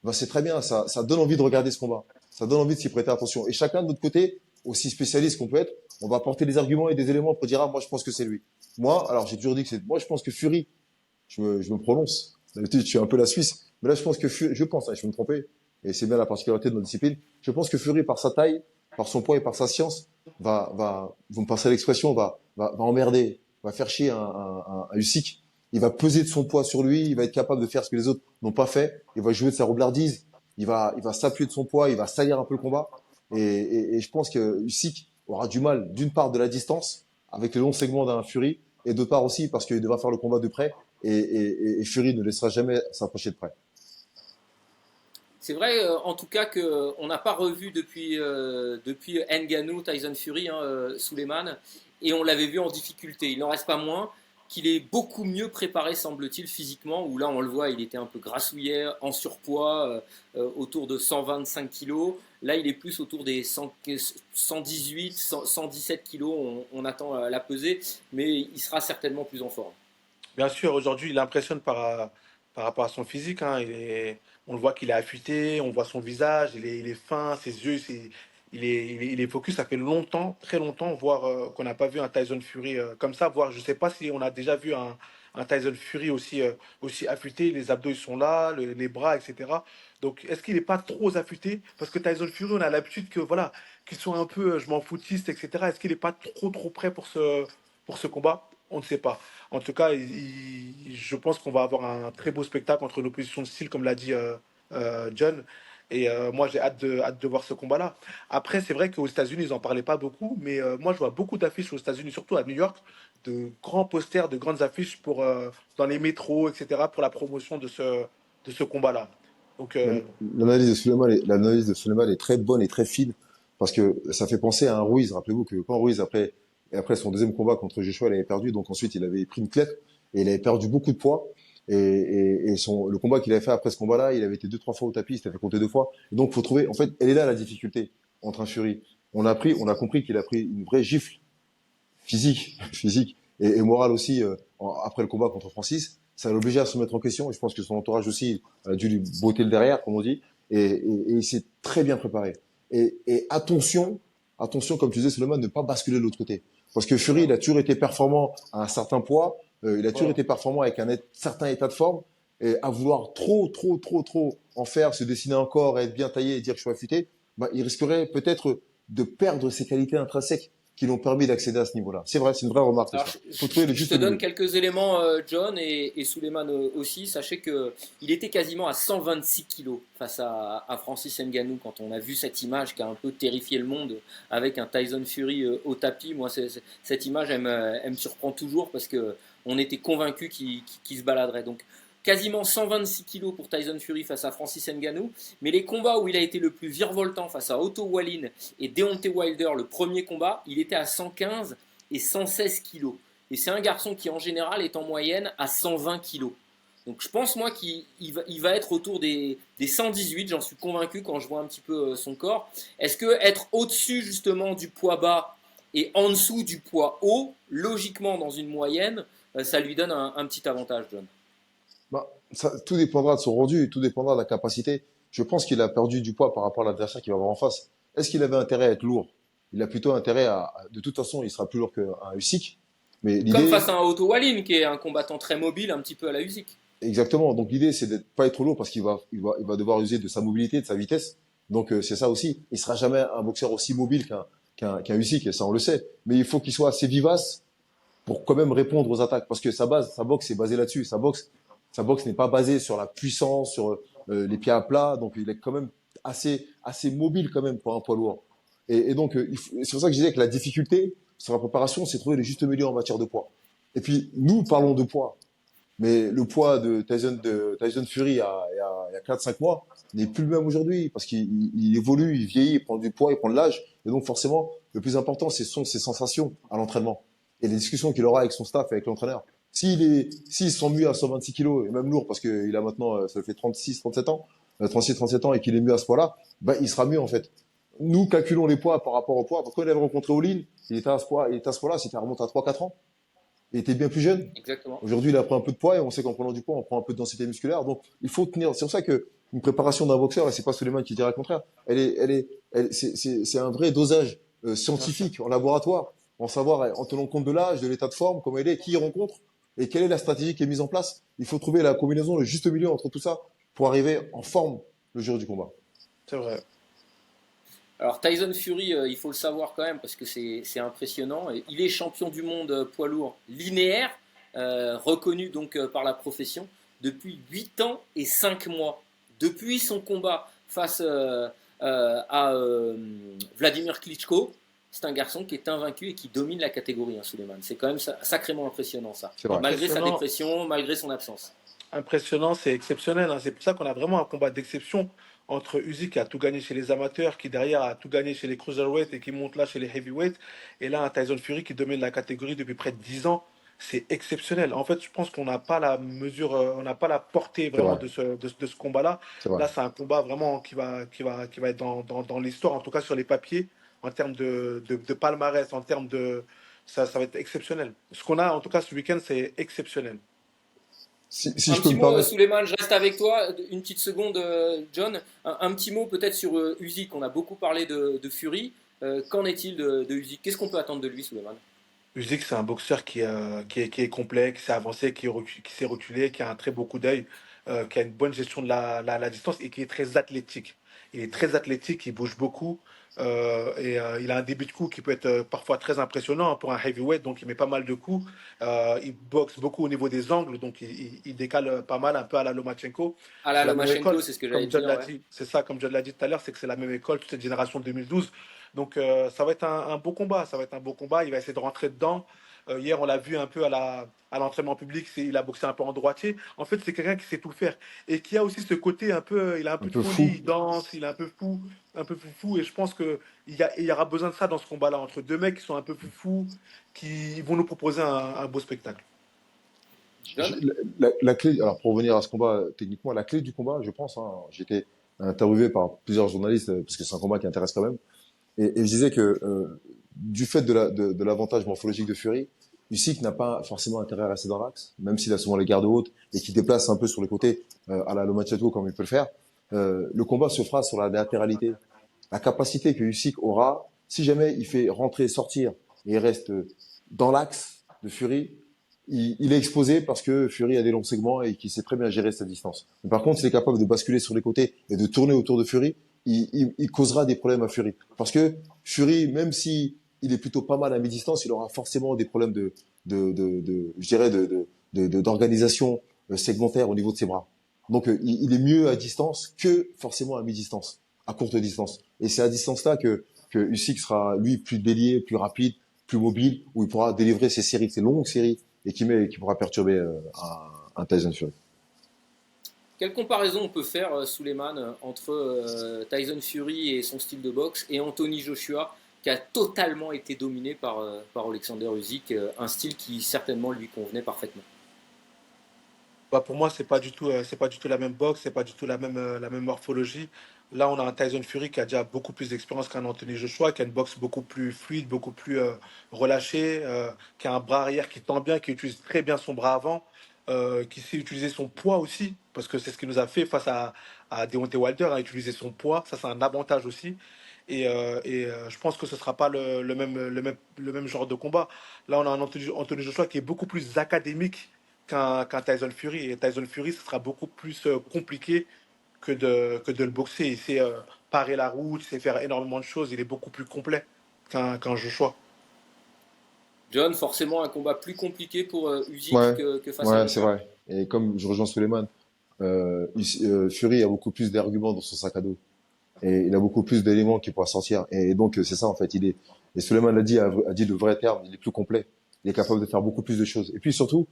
ben c'est très bien, ça donne envie de regarder ce combat. Ça donne envie de s'y prêter attention. Et chacun de notre côté, aussi spécialiste qu'on peut être, on va apporter des arguments et des éléments pour dire, ah, moi, je pense que c'est lui. Moi, alors, j'ai toujours dit que c'est, moi, je pense que Fury, je me prononce. D'habitude, je suis un peu la Suisse. Mais là, je pense que Fury, je pense, hein, je vais me tromper. Et c'est bien la particularité de notre discipline. Je pense que Fury, par sa taille, par son poids et par sa science, vous me passez l'expression, va emmerder, va faire chier un Usyk. Il va peser de son poids sur lui, il va être capable de faire ce que les autres n'ont pas fait, il va jouer de sa roublardise, il va s'appuyer de son poids, il va salir un peu le combat. Et je pense que Usyk aura du mal, d'une part, de la distance, avec les longs segments d'un Fury, et d'autre part aussi parce qu'il devra faire le combat de près, et Fury ne laissera jamais s'approcher de près. C'est vrai, en tout cas, qu'on n'a pas revu depuis Ngannou, Tyson Fury, hein, Souleymane, et on l'avait vu en difficulté. Il n'en reste pas moins qu'il est beaucoup mieux préparé, semble-t-il, physiquement, où là, on le voit, il était un peu grassouillet, en surpoids, autour de 125 kilos. Là, il est plus autour des 118, 117 kilos, on attend la pesée, mais il sera certainement plus en forme. Bien sûr, aujourd'hui, il impressionne par rapport à son physique, hein. On le voit qu'il est affûté, on voit son visage, il est fin, ses yeux, il est focus. Ça fait longtemps, très longtemps, voir qu'on n'a pas vu un Tyson Fury comme ça. Voir, je sais pas si on a déjà vu un Tyson Fury aussi affûté. Les abdos, ils sont là, les bras, etc. Donc, est-ce qu'il n'est pas trop affûté? Parce que Tyson Fury, on a l'habitude que voilà, qu'il soit un peu, je m'en foutiste, etc. Est-ce qu'il n'est pas trop prêt pour ce combat? On ne sait pas. En tout cas, je pense qu'on va avoir un très beau spectacle entre nos positions de style, comme l'a dit John. Et moi, j'ai hâte de voir ce combat-là. Après, c'est vrai qu'aux États-Unis, ils n'en parlaient pas beaucoup, mais moi, je vois beaucoup d'affiches aux États-Unis, surtout à New York, de grands posters, de grandes affiches dans les métros, etc., pour la promotion de ce combat-là. Donc, L'analyse de Suleiman est très bonne et très fine parce que ça fait penser à un Ruiz. Rappelez-vous que quand Ruiz, après son deuxième combat contre Joshua, il avait perdu, donc ensuite il avait pris une clef et il avait perdu beaucoup de poids. Le combat qu'il avait fait après ce combat-là, il avait été deux, trois fois au tapis, il s'était fait compter deux fois. Et donc, faut trouver, en fait, elle est là la difficulté entre un Fury. On a compris qu'il a pris une vraie gifle physique et morale aussi après le combat contre Francis. Ça l'a obligé à se mettre en question et je pense que son entourage aussi a dû lui botter le derrière, comme on dit, et il s'est très bien préparé. Et attention, comme tu disais, Suleiman, ne pas basculer de l'autre côté. Parce que Fury, il a toujours été performant à un certain poids, il a toujours voilà. été performant avec certain état de forme, et à vouloir trop en faire, se dessiner encore, être bien taillé et dire que je suis affûté, bah, il risquerait peut-être de perdre ses qualités intrinsèques qui l'ont permis d'accéder à ce niveau-là. C'est vrai, c'est une vraie remarque, Alors, ça. Faut trouver le je te juste donne milieu. quelques éléments, John et Suleiman aussi. Sachez qu'il était quasiment à 126 kilos face à Francis Ngannou quand on a vu cette image qui a un peu terrifié le monde avec un Tyson Fury au tapis. Moi, cette image, elle me surprend toujours parce qu'on était convaincus qu'il se baladerait. Donc, quasiment 126 kilos pour Tyson Fury face à Francis Ngannou. Mais les combats où il a été le plus virevoltant face à Otto Wallin et Deontay Wilder, le premier combat, il était à 115 et 116 kilos. Et c'est un garçon qui en général est en moyenne à 120 kilos. Donc je pense moi qu'il va être autour des 118, j'en suis convaincu quand je vois un petit peu son corps. Est-ce que être au-dessus justement du poids bas et en dessous du poids haut, logiquement dans une moyenne, ça lui donne un petit avantage, John? Bah, tout dépendra de son rendu, tout dépendra de la capacité. Je pense qu'il a perdu du poids par rapport à l'adversaire qu'il va avoir en face. Est-ce qu'il avait intérêt à être lourd? Il a plutôt intérêt de toute façon, il sera plus lourd qu'un Usyk. Mais Comme face l'idée, à un Otto Wallin qui est un combattant très mobile, un petit peu à la Usyk. exactement. Donc l'idée, c'est de pas être lourd parce il va devoir user de sa mobilité, de sa vitesse. Donc c'est ça aussi. Il sera jamais un boxeur aussi mobile qu'un Usyk, et ça on le sait. Mais il faut qu'il soit assez vivace pour quand même répondre aux attaques parce que sa boxe est basée là-dessus. Sa boxe n'est pas basée sur la puissance, sur les pieds à plat. Donc il est quand même assez mobile quand même pour un poids lourd. Et donc c'est pour ça que je disais que la difficulté sur la préparation, c'est trouver le juste milieu en matière de poids. Et puis nous parlons de poids. Mais le poids de Tyson Fury il y a 4-5 mois n'est plus le même aujourd'hui parce qu'il évolue, il vieillit, il prend du poids, il prend de l'âge. Et donc forcément, le plus important, ce sont ses sensations à l'entraînement et les discussions qu'il aura avec son staff et avec l'entraîneur. S'il se sent mieux à 126 kilos et même lourd parce qu'il a maintenant, ça fait 36, 37 ans, 36, 37 ans et qu'il est mieux à ce poids-là, bah, il sera mieux en fait. Nous calculons les poids par rapport au poids. Quand il avait rencontré Olin, il était à ce poids-là, c'était à remonte à 3-4 ans. Il était bien plus jeune. Exactement. Aujourd'hui, il a pris un peu de poids et on sait qu'en prenant du poids, on prend un peu de densité musculaire. Donc, il faut tenir. C'est pour ça que une préparation d'un boxeur, et c'est pas Suleiman qui dira le contraire, c'est un vrai dosage Bien sûr. scientifique en laboratoire, en savoir, en tenant compte de l'âge, de l'état de forme, comment il est, qui il rencontre et quelle est la stratégie qui est mise en place. Il faut trouver la combinaison, le juste milieu entre tout ça pour arriver en forme le jour du combat. C'est vrai. Alors Tyson Fury, il faut le savoir quand même parce que c'est impressionnant. Il est champion du monde poids lourd linéaire, reconnu donc par la profession depuis 8 ans et 5 mois. Depuis son combat face à Vladimir Klitschko, c'est un garçon qui est invaincu et qui domine la catégorie, hein, Suleiman. C'est quand même sacrément impressionnant ça. C'est vrai. Malgré sa Impressionnant. dépression, malgré son absence. Impressionnant, c'est exceptionnel, hein. C'est pour ça qu'on a vraiment un combat d'exception entre Usyk qui a tout gagné chez les amateurs, qui derrière a tout gagné chez les cruiserweight et qui monte là chez les heavyweight, et là un Tyson Fury qui domine la catégorie depuis près de 10 ans, c'est exceptionnel. En fait, je pense qu'on n'a pas la mesure, on n'a pas la portée C'est vraiment vrai, de ce combat-là. c'est vrai. Là, c'est un combat vraiment qui va être dans l'histoire, en tout cas sur les papiers, en termes de palmarès, en termes de... Ça va être exceptionnel. Ce qu'on a, en tout cas, ce week-end, c'est exceptionnel. Si Un je peux petit me mot, permettre, Souleymane, je reste avec toi. Une petite seconde, John. Un petit mot peut-être sur Usyk. On a beaucoup parlé de Fury. Qu'en est-il de Usyk? Qu'est-ce qu'on peut attendre de lui, Souleymane? Usyk, c'est un boxeur qui est complet, qui s'est avancé, qui s'est reculé, qui a un très beau coup d'œil, qui a une bonne gestion de la distance et qui est très athlétique. Il est très athlétique, il bouge beaucoup et il a un début de coup qui peut être parfois très impressionnant hein, pour un heavyweight, donc il met pas mal de coups. Il boxe beaucoup au niveau des angles, donc il décale pas mal, un peu à la Lomachenko. À la C'est la même école, Lomachenko, c'est ce que j'allais comme John dire, l'a ouais. dit. C'est ça, comme John l'a dit tout à l'heure, c'est que c'est la même école, toute cette génération de 2012. Donc ça va être un beau combat, ça va être un beau combat. Il va essayer de rentrer dedans. Hier, on l'a vu un peu à l'entraînement public, il a boxé un peu en droitier. En fait, c'est quelqu'un qui sait tout faire et qui a aussi ce côté un peu, il a un un peu de peu fou. folie, il danse, il est un peu fou. Et je pense que il y aura besoin de ça dans ce combat-là entre deux mecs qui sont un peu fous, qui vont nous proposer un beau spectacle. John? La clé, alors pour revenir à ce combat, techniquement, la clé du combat, je pense, hein, j'ai été interviewé par plusieurs journalistes, parce que c'est un combat qui intéresse quand même, et je disais que du fait de l'avantage morphologique de Fury, Usyk n'a pas forcément intérêt à rester dans l'axe, même s'il a souvent les gardes hautes et qu'il déplace un peu sur les côtés à la Lomachenko comme il peut le faire. Le combat se fera sur la latéralité. La capacité que Usyk aura, si jamais il fait rentrer, sortir et il reste dans l'axe de Fury, il est exposé parce que Fury a des longs segments et qu'il sait très bien gérer sa distance. Mais par contre, s'il est capable de basculer sur les côtés et de tourner autour de Fury, il causera des problèmes à Fury. Parce que Fury, même si il est plutôt pas mal à mi-distance, il aura forcément des problèmes je dirais, d'organisation segmentaire au niveau de ses bras. Donc, il est mieux à distance que forcément à mi-distance, à courte distance. Et c'est à distance-là que Usyk sera, lui, plus délié, plus rapide, plus mobile, où il pourra délivrer ses séries, ses longues séries, et qui pourra perturber un Tyson Fury. Quelle comparaison on peut faire, Souleymane, entre Tyson Fury et son style de boxe et Anthony Joshua, qui a totalement été dominé par Alexander Usyk, un style qui certainement lui convenait parfaitement. Bah, pour moi, c'est pas du tout la même boxe, c'est pas du tout la même morphologie. Là, on a un Tyson Fury qui a déjà beaucoup plus d'expérience qu'un Anthony Joshua, qui a une boxe beaucoup plus fluide, beaucoup plus relâchée, qui a un bras arrière qui tend bien, qui utilise très bien son bras avant, qui sait utiliser son poids aussi, parce que c'est ce qu'il nous a fait face à Deontay Wilder, à utiliser son poids. Ça, c'est un avantage aussi. Et je pense que ce sera pas le même genre de combat. Là, on a un Anthony Joshua qui est beaucoup plus académique qu'un Tyson Fury. Et Tyson Fury, ce sera beaucoup plus compliqué que de le boxer. Il sait parer la route, il sait faire énormément de choses. Il est beaucoup plus complet qu'un Joshua. John, forcément un combat plus compliqué pour Usyk Ouais, que face à ouais, c'est Joshua. vrai. Et comme je rejoins Suleiman, Fury a beaucoup plus d'arguments dans son sac à dos. Et il a beaucoup plus d'éléments qu'il pourra sortir. Et donc, c'est ça, en fait. Et Suleiman a dit le vrai terme, il est plus complet. Il est capable de faire beaucoup plus de choses. Et puis surtout,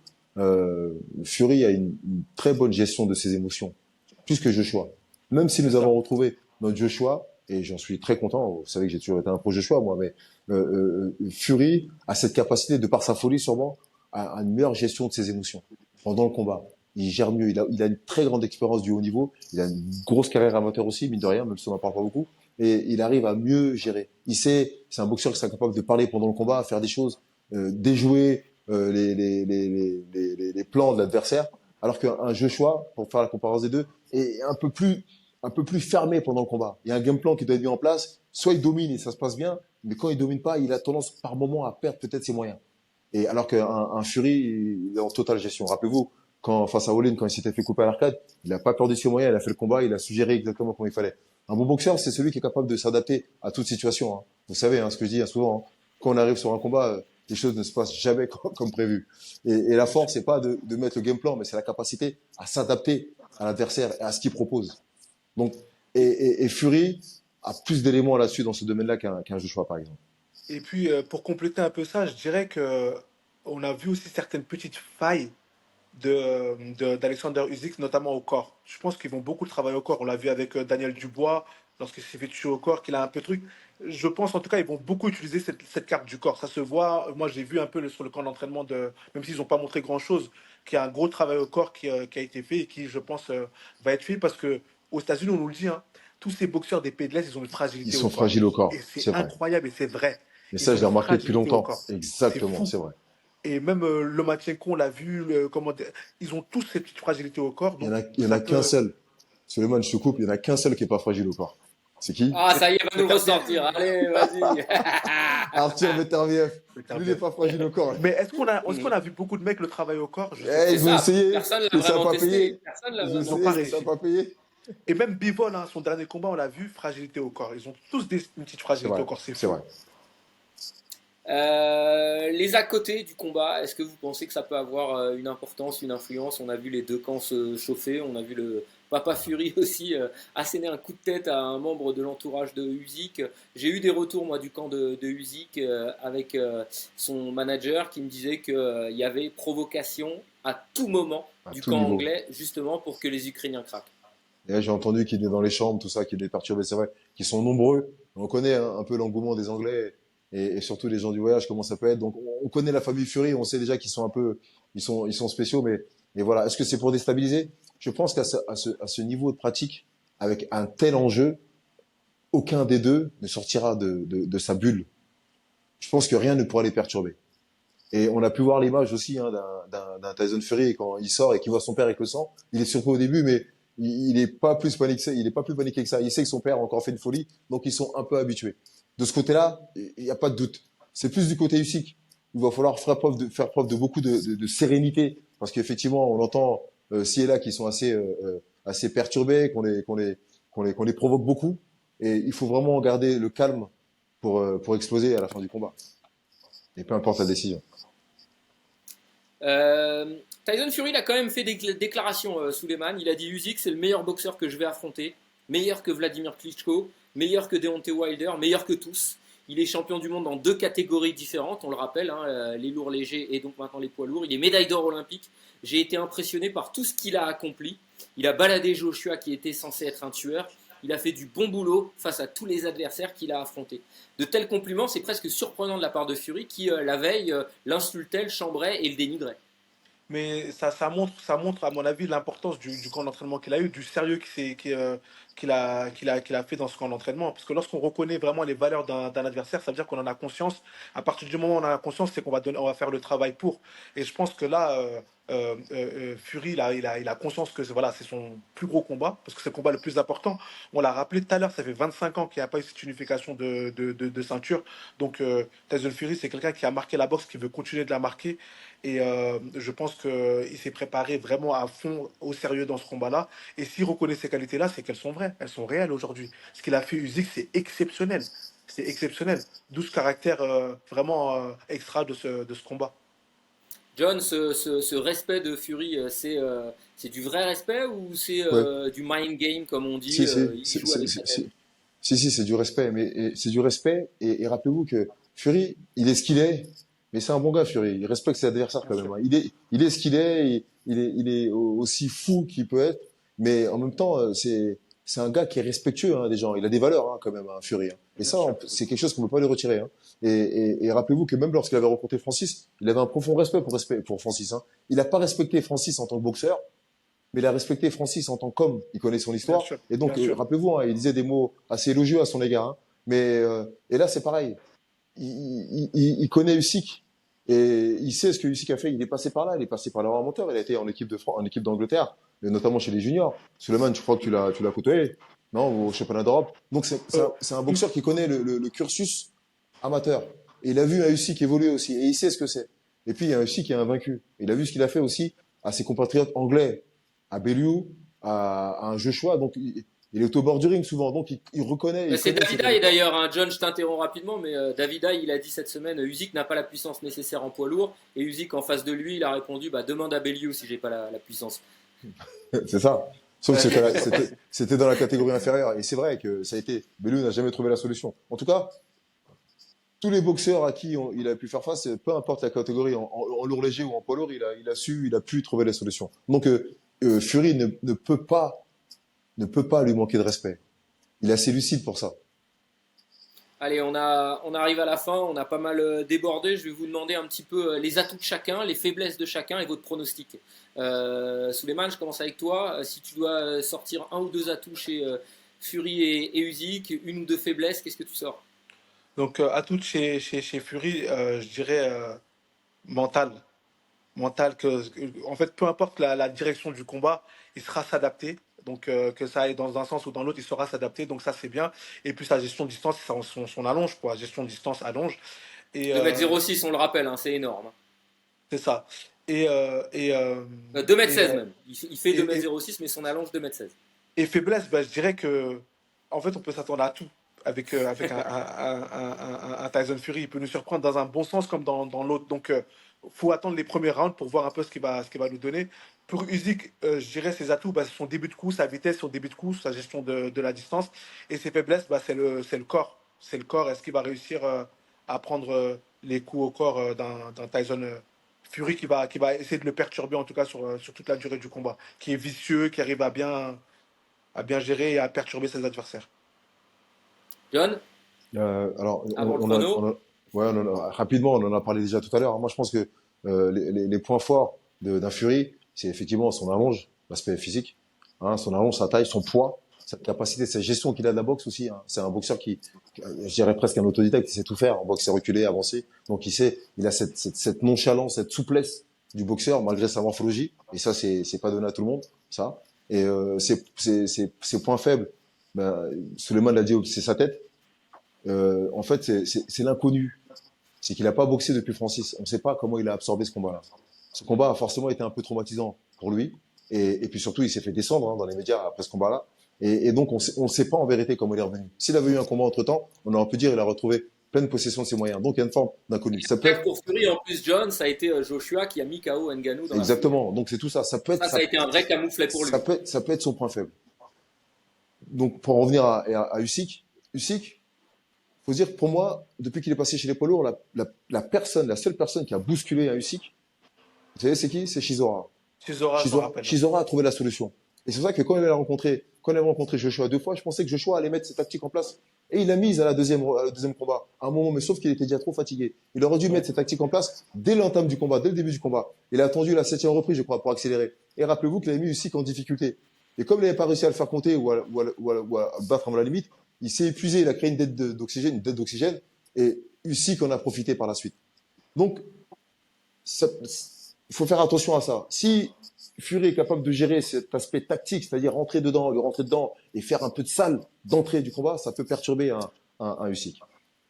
Fury a une très bonne gestion de ses émotions. Plus que Joshua. Même si C'est nous ça. avons retrouvé notre Joshua, et j'en suis très content, vous savez que j'ai toujours été un pro Joshua, moi, mais Fury a cette capacité, de par sa folie sûrement, à une meilleure gestion de ses émotions pendant le combat. Il gère mieux, il a une très grande expérience du haut niveau, il a une grosse carrière amateur aussi, mine de rien, même si on n'en parle pas beaucoup, et il arrive à mieux gérer. C'est un boxeur qui sera capable de parler pendant le combat, faire des choses, déjouer les plans de l'adversaire, alors qu'un Joshua, pour faire la comparaison des deux, est un peu plus fermé pendant le combat. Il y a un game plan qui doit être mis en place. Soit il domine et ça se passe bien, mais quand il domine pas, il a tendance par moment à perdre peut-être ses moyens. Et alors qu'un Fury, il est en totale gestion. Rappelez-vous, quand face à Hollins, quand il s'était fait couper à l'arcade, il n'a pas perdu ses moyens, il a fait le combat, il a suggéré exactement comme il fallait. Un bon boxeur, c'est celui qui est capable de s'adapter à toute situation. Hein. Vous savez, hein, ce que je dis hein, souvent, hein, quand on arrive sur un combat, les choses ne se passent jamais comme prévu. Et la Bien sûr. force, c'est pas de mettre le game plan, mais c'est la capacité à s'adapter à l'adversaire et à ce qu'il propose. Donc, et Fury a plus d'éléments là-dessus dans ce domaine-là qu'un Joshua, par exemple. Et puis, pour compléter un peu ça, je dirais que on a vu aussi certaines petites failles d'Alexander Usyk, notamment au corps. Je pense qu'ils vont beaucoup travailler au corps. On l'a vu avec Daniel Dubois, lorsqu'il s'est fait tuer au corps, qu'il a un peu de truc. Je pense en tout cas ils vont beaucoup utiliser cette carte du corps. Ça se voit. Moi, j'ai vu un peu sur le camp d'entraînement, même s'ils n'ont pas montré grand-chose, qu'il y a un gros travail au corps qui a été fait et qui, je pense, va être fait parce que aux États-Unis, on nous le dit, hein, tous ces boxeurs des pays de l'Est, ils ont une Ils fragilité au sont corps. fragiles au Et corps, c'est c'est vrai. incroyable et c'est vrai. Mais Ils ça, ont je l'ai une remarqué depuis fragilité au longtemps. corps. C'est Exactement, fou. c'est vrai. Et même Lomachenko, on l'a vu, ils ont tous cette petite fragilité au corps, Il y en donc a, il y en ça a qu'un peut. seul. Suleiman, je te coupe, il y en a qu'un seul qui est pas fragile au corps. C'est qui? Ah, C'est ça y est, va c'est nous Tarbiev. ressortir. Allez, vas-y. Arthur Beterbiev. C'est Lui, il n'est Tarbiev. pas fragile au corps. Mais est-ce qu'on a vu beaucoup de mecs le travail au corps? Je sais Eh, pas. C'est ils ont ça. essayé, Personne l'a mais ça n'a vraiment pas testé. payé. Personne l'a Ils ont Ils n'ont vraiment pas essayé, mais testé. ça n'a réussi. pas payé. Et même Bivol, hein, son dernier combat, on l'a vu, fragilité au corps. Ils ont tous une petite C'est fragilité vrai, au corps, c'est c'est fou. vrai. Les à côté du combat, est-ce que vous pensez que ça peut avoir une importance, une influence? On a vu les deux camps se chauffer, on a vu le Papa Fury aussi asséner un coup de tête à un membre de l'entourage de Usyk. J'ai eu des retours moi du camp de Usyk avec son manager qui me disait qu'il y avait provocation à tout moment À du tout camp niveau. anglais justement pour que les Ukrainiens craquent. Et là, j'ai entendu qu'il est dans les chambres, tout ça, qu'il est perturbé. C'est vrai qu'ils sont nombreux. On connaît un peu l'engouement des Anglais et surtout les gens du voyage, comment ça peut être. Donc, on connaît la famille Fury. On sait déjà qu'ils sont un peu, ils sont spéciaux. Mais voilà. Est-ce que c'est pour déstabiliser? Je pense à ce niveau de pratique, avec un tel enjeu, aucun des deux ne sortira de sa bulle. Je pense que rien ne pourra les perturber. Et on a pu voir l'image aussi hein, d'un Tyson Fury quand il sort et qu'il voit son père avec le sang. Il est surpris au début, mais il est pas plus paniqué, il est pas plus paniqué que ça. Il sait que son père a encore fait une folie, donc ils sont un peu habitués. De ce côté-là, il n'y a pas de doute. C'est plus du côté Usyk. Il va falloir faire preuve de beaucoup de sérénité, parce qu'effectivement, on entend ci et là qui sont assez perturbés, qu'on les provoque beaucoup, et il faut vraiment garder le calme pour exploser à la fin du combat. Et peu importe la décision. Euh, Tyson Fury il a quand même fait des déclarations, Suleiman. Il a dit Usyk, c'est le meilleur boxeur que je vais affronter, meilleur que Vladimir Klitschko, meilleur que Deontay Wilder, meilleur que tous. Il est champion du monde dans deux catégories différentes, on le rappelle, hein, les lourds légers et donc maintenant les poids lourds. Il est médaille d'or olympique. J'ai été impressionné par tout ce qu'il a accompli. Il a baladé Joshua qui était censé être un tueur. Il a fait du bon boulot face à tous les adversaires qu'il a affrontés. De tels compliments, c'est presque surprenant de la part de Fury qui, la veille, l'insultait, le chambrait et le dénigrait. Mais ça montre, à mon avis, l'importance du camp d'entraînement qu'il a eu, du sérieux qu'il a fait dans ce camp d'entraînement. Parce que lorsqu'on reconnaît vraiment les valeurs d'un adversaire, ça veut dire qu'on en a conscience. À partir du moment où on en a conscience, c'est qu'on va faire le travail pour. Et je pense que là, Fury, il a conscience que voilà, c'est son plus gros combat, parce que c'est le combat le plus important. On l'a rappelé tout à l'heure, ça fait 25 ans qu'il n'y a pas eu cette unification de ceinture. Donc, Tyson Fury, c'est quelqu'un qui a marqué la boxe, qui veut continuer de la marquer. Et je pense qu'il s'est préparé vraiment à fond, au sérieux dans ce combat-là. Et s'il reconnaît ces qualités-là, c'est qu'elles sont vraies, elles sont réelles aujourd'hui. Ce qu'il a fait Usyk, c'est exceptionnel. C'est exceptionnel. D'où ce caractère vraiment extra de ce combat. John, ce respect de Fury, c'est du vrai respect ou c'est Ouais. du mind game, comme on dit, Si, si, il joue avec sa tête? si, c'est du respect, c'est du respect, et rappelez-vous que Fury, il est ce qu'il est, mais c'est un bon gars, Fury, il respecte ses adversaires Bien quand même, sûr. hein. Il est ce qu'il est, il est aussi fou qu'il peut être, mais en même temps, c'est un gars qui est respectueux, hein, des gens, il a des valeurs, hein, quand même, hein, Fury, hein. Et Bien ça, sûr. c'est quelque chose qu'on ne peut pas lui retirer, hein. Et rappelez-vous que même lorsqu'il avait rencontré Francis, il avait un profond respect pour Francis, hein. Il n'a pas respecté Francis en tant que boxeur, mais il a respecté Francis en tant qu'homme. Il connaît son Bien histoire. sûr. Et donc, Bien sûr. rappelez-vous, hein, il disait des mots assez élogieux à son égard, hein. Mais et là, c'est pareil. Il connaît Usyk et il sait ce que Usyk a fait. Il est passé par là. Il est passé par l'erreur moteur. Il a été en équipe de France, en équipe d'Angleterre, et notamment chez les juniors. Suleiman, je crois que tu l'as côtoyé, non, au championnat d'Europe. Donc, Euh, c'est un boxeur qui connaît le cursus amateur. Et il a vu un Usyk évoluer aussi. Et il sait ce que c'est. Et puis, il y a un Usyk qui est invaincu. Il a vu ce qu'il a fait aussi à ses compatriotes anglais, à Bellew, à un Joshua. Donc, il est au bord du ring souvent. Donc, il reconnaît, Ben, il c'est connaît ses Davida et territoires. d'ailleurs, hein, John, je t'interromps rapidement, mais Davida, il a dit cette semaine, Usyk n'a pas la puissance nécessaire en poids lourd, et Usyk en face de lui, il a répondu, bah, demande à Bellew si j'ai pas la puissance. C'est ça. Sauf que ouais, c'était dans la catégorie inférieure. Et c'est vrai que ça a été, Bellew n'a jamais trouvé la solution. En tout cas, tous les boxeurs à qui il a pu faire face, peu importe la catégorie, en lourd léger ou en poids lourd, il a pu trouver les solutions. Donc Fury ne peut pas lui manquer de respect. Il est assez lucide pour ça. Allez, on arrive à la fin, on a pas mal débordé. Je vais vous demander un petit peu les atouts de chacun, les faiblesses de chacun et votre pronostic. Souleymane, je commence avec toi. Si tu dois sortir un ou deux atouts chez Fury et Usyk, une ou deux faiblesses, qu'est-ce que tu sors? Donc, atout chez Fury, je dirais mental. Mental en fait, peu importe la direction du combat, il sera s'adapter. Donc, que ça aille dans un sens ou dans l'autre, il saura s'adapter. Donc, ça, c'est bien. Et puis, sa gestion de distance, son allonge, quoi. Gestion de distance, allonge. Et 2,06 m, on le rappelle, hein, c'est énorme. c'est ça. Et, 2,16 m même. Il fait et, 2,06 m, mais son allonge 2,16 m. et faiblesse, bah, je dirais que, en fait, on peut s'attendre à tout avec un Tyson Fury. Il peut nous surprendre dans un bon sens comme dans l'autre. Donc, faut attendre les premiers rounds pour voir un peu ce qu'il va nous donner. Pour Usyk, je dirais ses atouts, bah, c'est son début de coup, sa vitesse, son début de coup, sa gestion de la distance. Et ses faiblesses, bah, c'est le corps. C'est le corps. Est-ce qu'il va réussir à prendre les coups au corps d'un Tyson Fury qui va essayer de le perturber, en tout cas, sur toute la durée du combat. Qui est vicieux, qui arrive à bien gérer et à perturber ses adversaires. John, Alors, avant le chrono. ouais, rapidement, on en a parlé déjà tout à l'heure. Moi, je pense que les points forts d'un Fury, c'est effectivement son allonge, l'aspect physique, hein, son allonge, sa taille, son poids, sa capacité, sa gestion qu'il a de la boxe aussi. Hein. C'est un boxeur je dirais presque un autodidacte, il sait tout faire. En boxe, c'est reculer, avancer. Donc, il a cette nonchalance, cette souplesse du boxeur malgré sa morphologie. Et ça, c'est pas donné à tout le monde, ça. Et ses points faibles, ben, Suleiman l'a dit, c'est sa tête. En fait, c'est l'inconnu. C'est qu'il n'a pas boxé depuis Francis. On ne sait pas comment il a absorbé ce combat-là. Ce combat a forcément été un peu traumatisant pour lui. Et puis surtout, il s'est fait descendre dans les médias après ce combat-là. Et donc, on ne sait pas en vérité comment il est revenu. S'il avait eu un combat entre-temps, on aurait pu dire qu'il a retrouvé pleine possession de ses moyens. Donc, il y a une forme d'inconnu. Ça peut être Pour Fury, en plus, John, ça a été Joshua qui a mis KO Ngannou dans la foulée. exactement. Donc, c'est tout ça. Ça peut être, Ça a été un vrai camouflet pour lui. ça peut être son point faible. Donc, pour en revenir à Usyk, faut dire que pour moi, depuis qu'il est passé chez les poids lourds, la seule personne qui a bousculé un Usyk, vous savez, c'est qui? C'est Chisora. Chisora, je me rappelle. Chisora a trouvé la solution. Et c'est pour ça que quand il a rencontré Joshua deux fois, je pensais que Joshua allait mettre ses tactiques en place. Et il a mis à la deuxième combat, à un moment, mais sauf qu'il était déjà trop fatigué. Il aurait dû mettre ses tactiques en place dès l'entame du combat, dès le début du combat. Il a attendu la 7e reprise, je crois, pour accélérer. Et rappelez-vous qu'il avait mis Usyk en difficulté. Et comme il n'avait pas réussi à le faire compter ou à battre avant la limite, il s'est épuisé, il a créé une dette d'oxygène, et Usyk en a profité par la suite. Donc, il faut faire attention à ça. Si Fury est capable de gérer cet aspect tactique, c'est-à-dire rentrer dedans et faire un peu de salle d'entrée du combat, ça peut perturber un Usyk.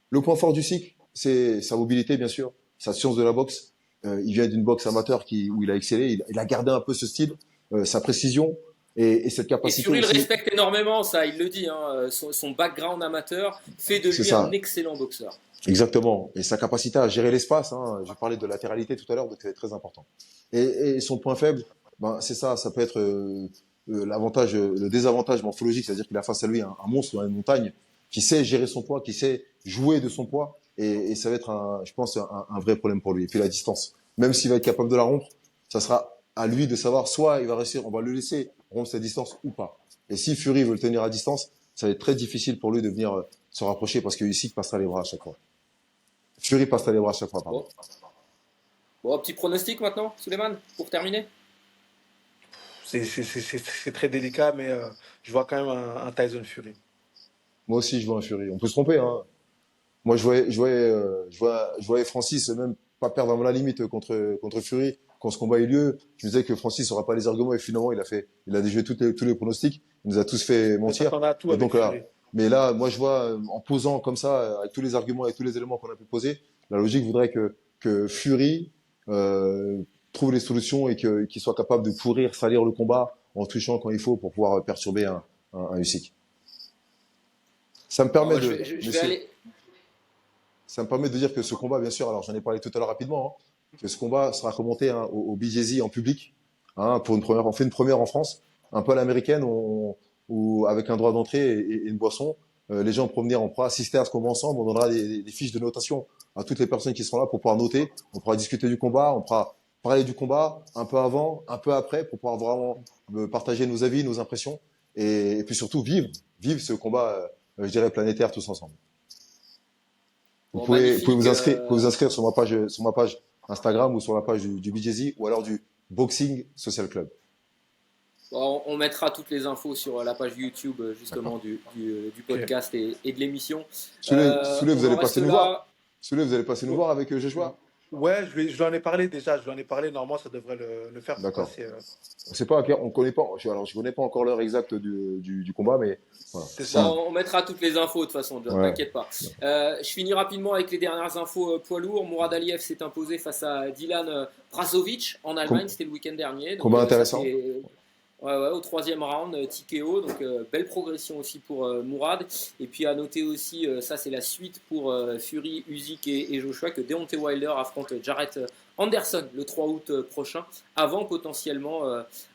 Le point fort d'Usyk, c'est sa mobilité, bien sûr, sa science de la boxe. Il vient d'une boxe amateur où il a excellé, il a gardé un peu ce style, sa précision et cette Et capacité Fury le aussi. respecte énormément, ça, il le dit. Hein, son background amateur fait de C'est lui un ça. excellent boxeur. Exactement. Et sa capacité à gérer l'espace, hein, je parlais de latéralité tout à l'heure, donc c'est très important. Et son point faible, ben, c'est ça, ça peut être le désavantage morphologique, c'est-à-dire qu'il a face à lui un monstre dans une montagne qui sait gérer son poids, qui sait jouer de son poids, et ça va être, je pense, un vrai problème pour lui. Et puis la distance. Même s'il va être capable de la rompre, ça sera à lui de savoir, soit il va réussir, on va le laisser rompre sa distance ou pas. Et si Fury veut le tenir à distance, ça va être très difficile pour lui de venir se rapprocher parce que Usyk passera les bras à chaque fois. Fury passera les bras à chaque fois, pardon. Bon. Bon, petit pronostic maintenant, Souleymane, pour terminer. C'est très délicat, mais je vois quand même un Tyson Fury. Moi aussi, je vois un Fury. On peut se tromper, hein. Moi, je voyais Francis même pas perdre avant la limite contre Fury quand ce combat a eu lieu. Je me disais que Francis n'aura pas les arguments et finalement, il a déjoué tous les pronostics. Il nous a tous fait On mentir. s'attend à tout Et avec donc là, Fury. mais là, moi, je vois, en posant comme ça, avec tous les arguments et tous les éléments qu'on a pu poser, la logique voudrait que Fury, trouve les solutions et qu'il soit capable de pourrir, salir le combat en touchant quand il faut pour pouvoir perturber un Usyk. Ça me Bon, permet je de, vais, je vais monsieur, aller. ça me permet de dire que ce combat, bien sûr, alors j'en ai parlé tout à l'heure rapidement, hein, que ce combat sera commenté hein, au BJJ en public, hein, pour une première, on fait une première en France, un peu à l'américaine, avec un droit d'entrée et une boisson. Les gens pourront venir, on pourra assister à ce combat ensemble. On donnera des fiches de notation à toutes les personnes qui seront là pour pouvoir noter. On pourra discuter du combat, on pourra parler du combat un peu avant, un peu après, pour pouvoir vraiment partager nos avis, nos impressions, et puis surtout vivre ce combat, je dirais planétaire tous ensemble. Vous Bon, pouvez magnifique. vous inscrire sur ma page Instagram ou sur la page du BJZ ou alors du Boxing Social Club. Bon, on mettra toutes les infos sur la page YouTube justement D'accord. du podcast et de l'émission. Souley, vous On en allez reste passer nous voir. là. Souley, vous allez passer nous voir avec Joshua. Ouais, je lui en ai parlé déjà, je lui en ai parlé, normalement ça devrait le faire pour D'accord. passer. On sait pas, on connaît pas. Alors, je connais pas encore l'heure exacte du combat, mais voilà. C'est Bon, ça. on mettra toutes les infos de toute façon, John, Ouais. t'inquiète pas. Je finis rapidement avec les dernières infos poids lourd. Mourad Aliyev s'est imposé face à Dylan Brazovic en Allemagne, c'était le week-end dernier. Donc, Combat ça, intéressant. c'est- ouais, au troisième round, TKO, donc belle progression aussi pour Mourad. Et puis à noter aussi, ça c'est la suite pour Fury, Usyk et Joshua, que Deontay Wilder affronte Jarrett Anderson le 3 août prochain, avant potentiellement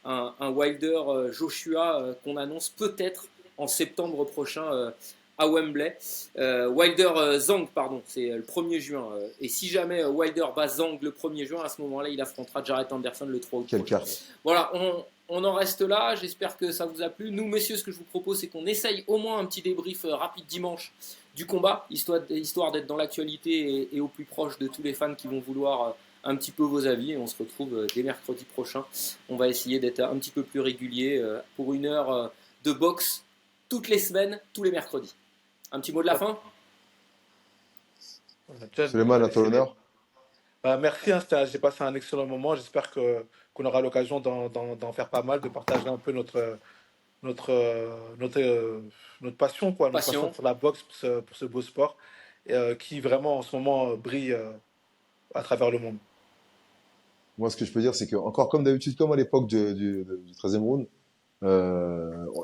un Wilder-Joshua qu'on annonce peut-être en septembre prochain à Wembley. Wilder-Zhang, pardon, c'est le 1er juin. Et si jamais Wilder bat Zhang le 1er juin, à ce moment-là, il affrontera Jarrett Anderson le 3 août Quelle prochain. carte. Voilà, on en reste là. J'espère que ça vous a plu. Nous, messieurs, ce que je vous propose, c'est qu'on essaye au moins un petit débrief rapide dimanche du combat, histoire d'être dans l'actualité et au plus proche de tous les fans qui vont vouloir un petit peu vos avis. Et on se retrouve dès mercredi prochain. On va essayer d'être un petit peu plus régulier pour une heure de boxe toutes les semaines, tous les mercredis. Un petit mot de la fin? John, Suleiman, à toi l'honneur. merci, hein, j'ai passé un excellent moment. J'espère qu'on aura l'occasion d'en faire pas mal, de partager un peu notre, notre, euh, notre passion, quoi, notre passion Passion. pour la boxe, pour ce beau sport, qui vraiment en ce moment brille à travers le monde. Moi, ce que je peux dire, c'est que, encore comme d'habitude, comme à l'époque du 13e round,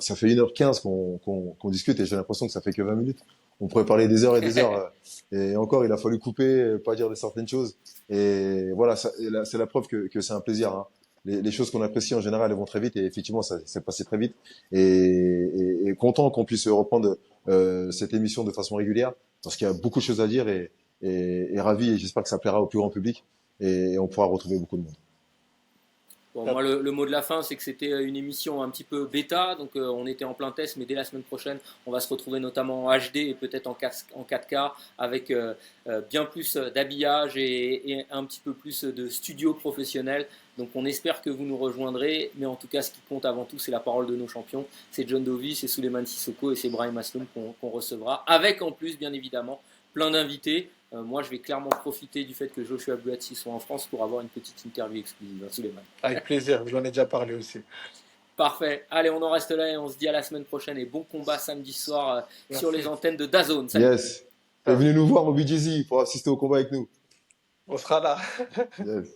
ça fait 1h15 qu'on discute et j'ai l'impression que ça fait que 20 minutes. On pourrait parler des heures et des heures. Et encore, il a fallu couper, pas dire de certaines choses. Et voilà, c'est la preuve que c'est un plaisir, hein. Les choses qu'on apprécie en général, elles vont très vite et effectivement, ça s'est passé très vite. Et content qu'on puisse reprendre cette émission de façon régulière parce qu'il y a beaucoup de choses à dire et ravi et j'espère que ça plaira au plus grand public et on pourra retrouver beaucoup de monde. Bon, moi, le mot de la fin, c'est que c'était une émission un petit peu bêta, donc on était en plein test, mais dès la semaine prochaine, on va se retrouver notamment en HD et peut-être en 4K avec bien plus d'habillage et un petit peu plus de studio professionnel. Donc on espère que vous nous rejoindrez, mais en tout cas, ce qui compte avant tout, c'est la parole de nos champions. C'est John Dovey, c'est Souleymane Sissoko et c'est Brahim Asloum qu'on recevra, avec en plus, bien évidemment, plein d'invités. Moi, je vais clairement profiter du fait que Joshua Buatsi soit en France pour avoir une petite interview exclusive, hein, Souleymane. Avec plaisir, je l'en ai déjà parlé aussi. Parfait. Allez, on en reste là et on se dit à la semaine prochaine et bon combat samedi soir sur Merci. les antennes de DAZN. Salut. Yes. Et venez nous voir au BJZ pour assister au combat avec nous. On sera là. Yes.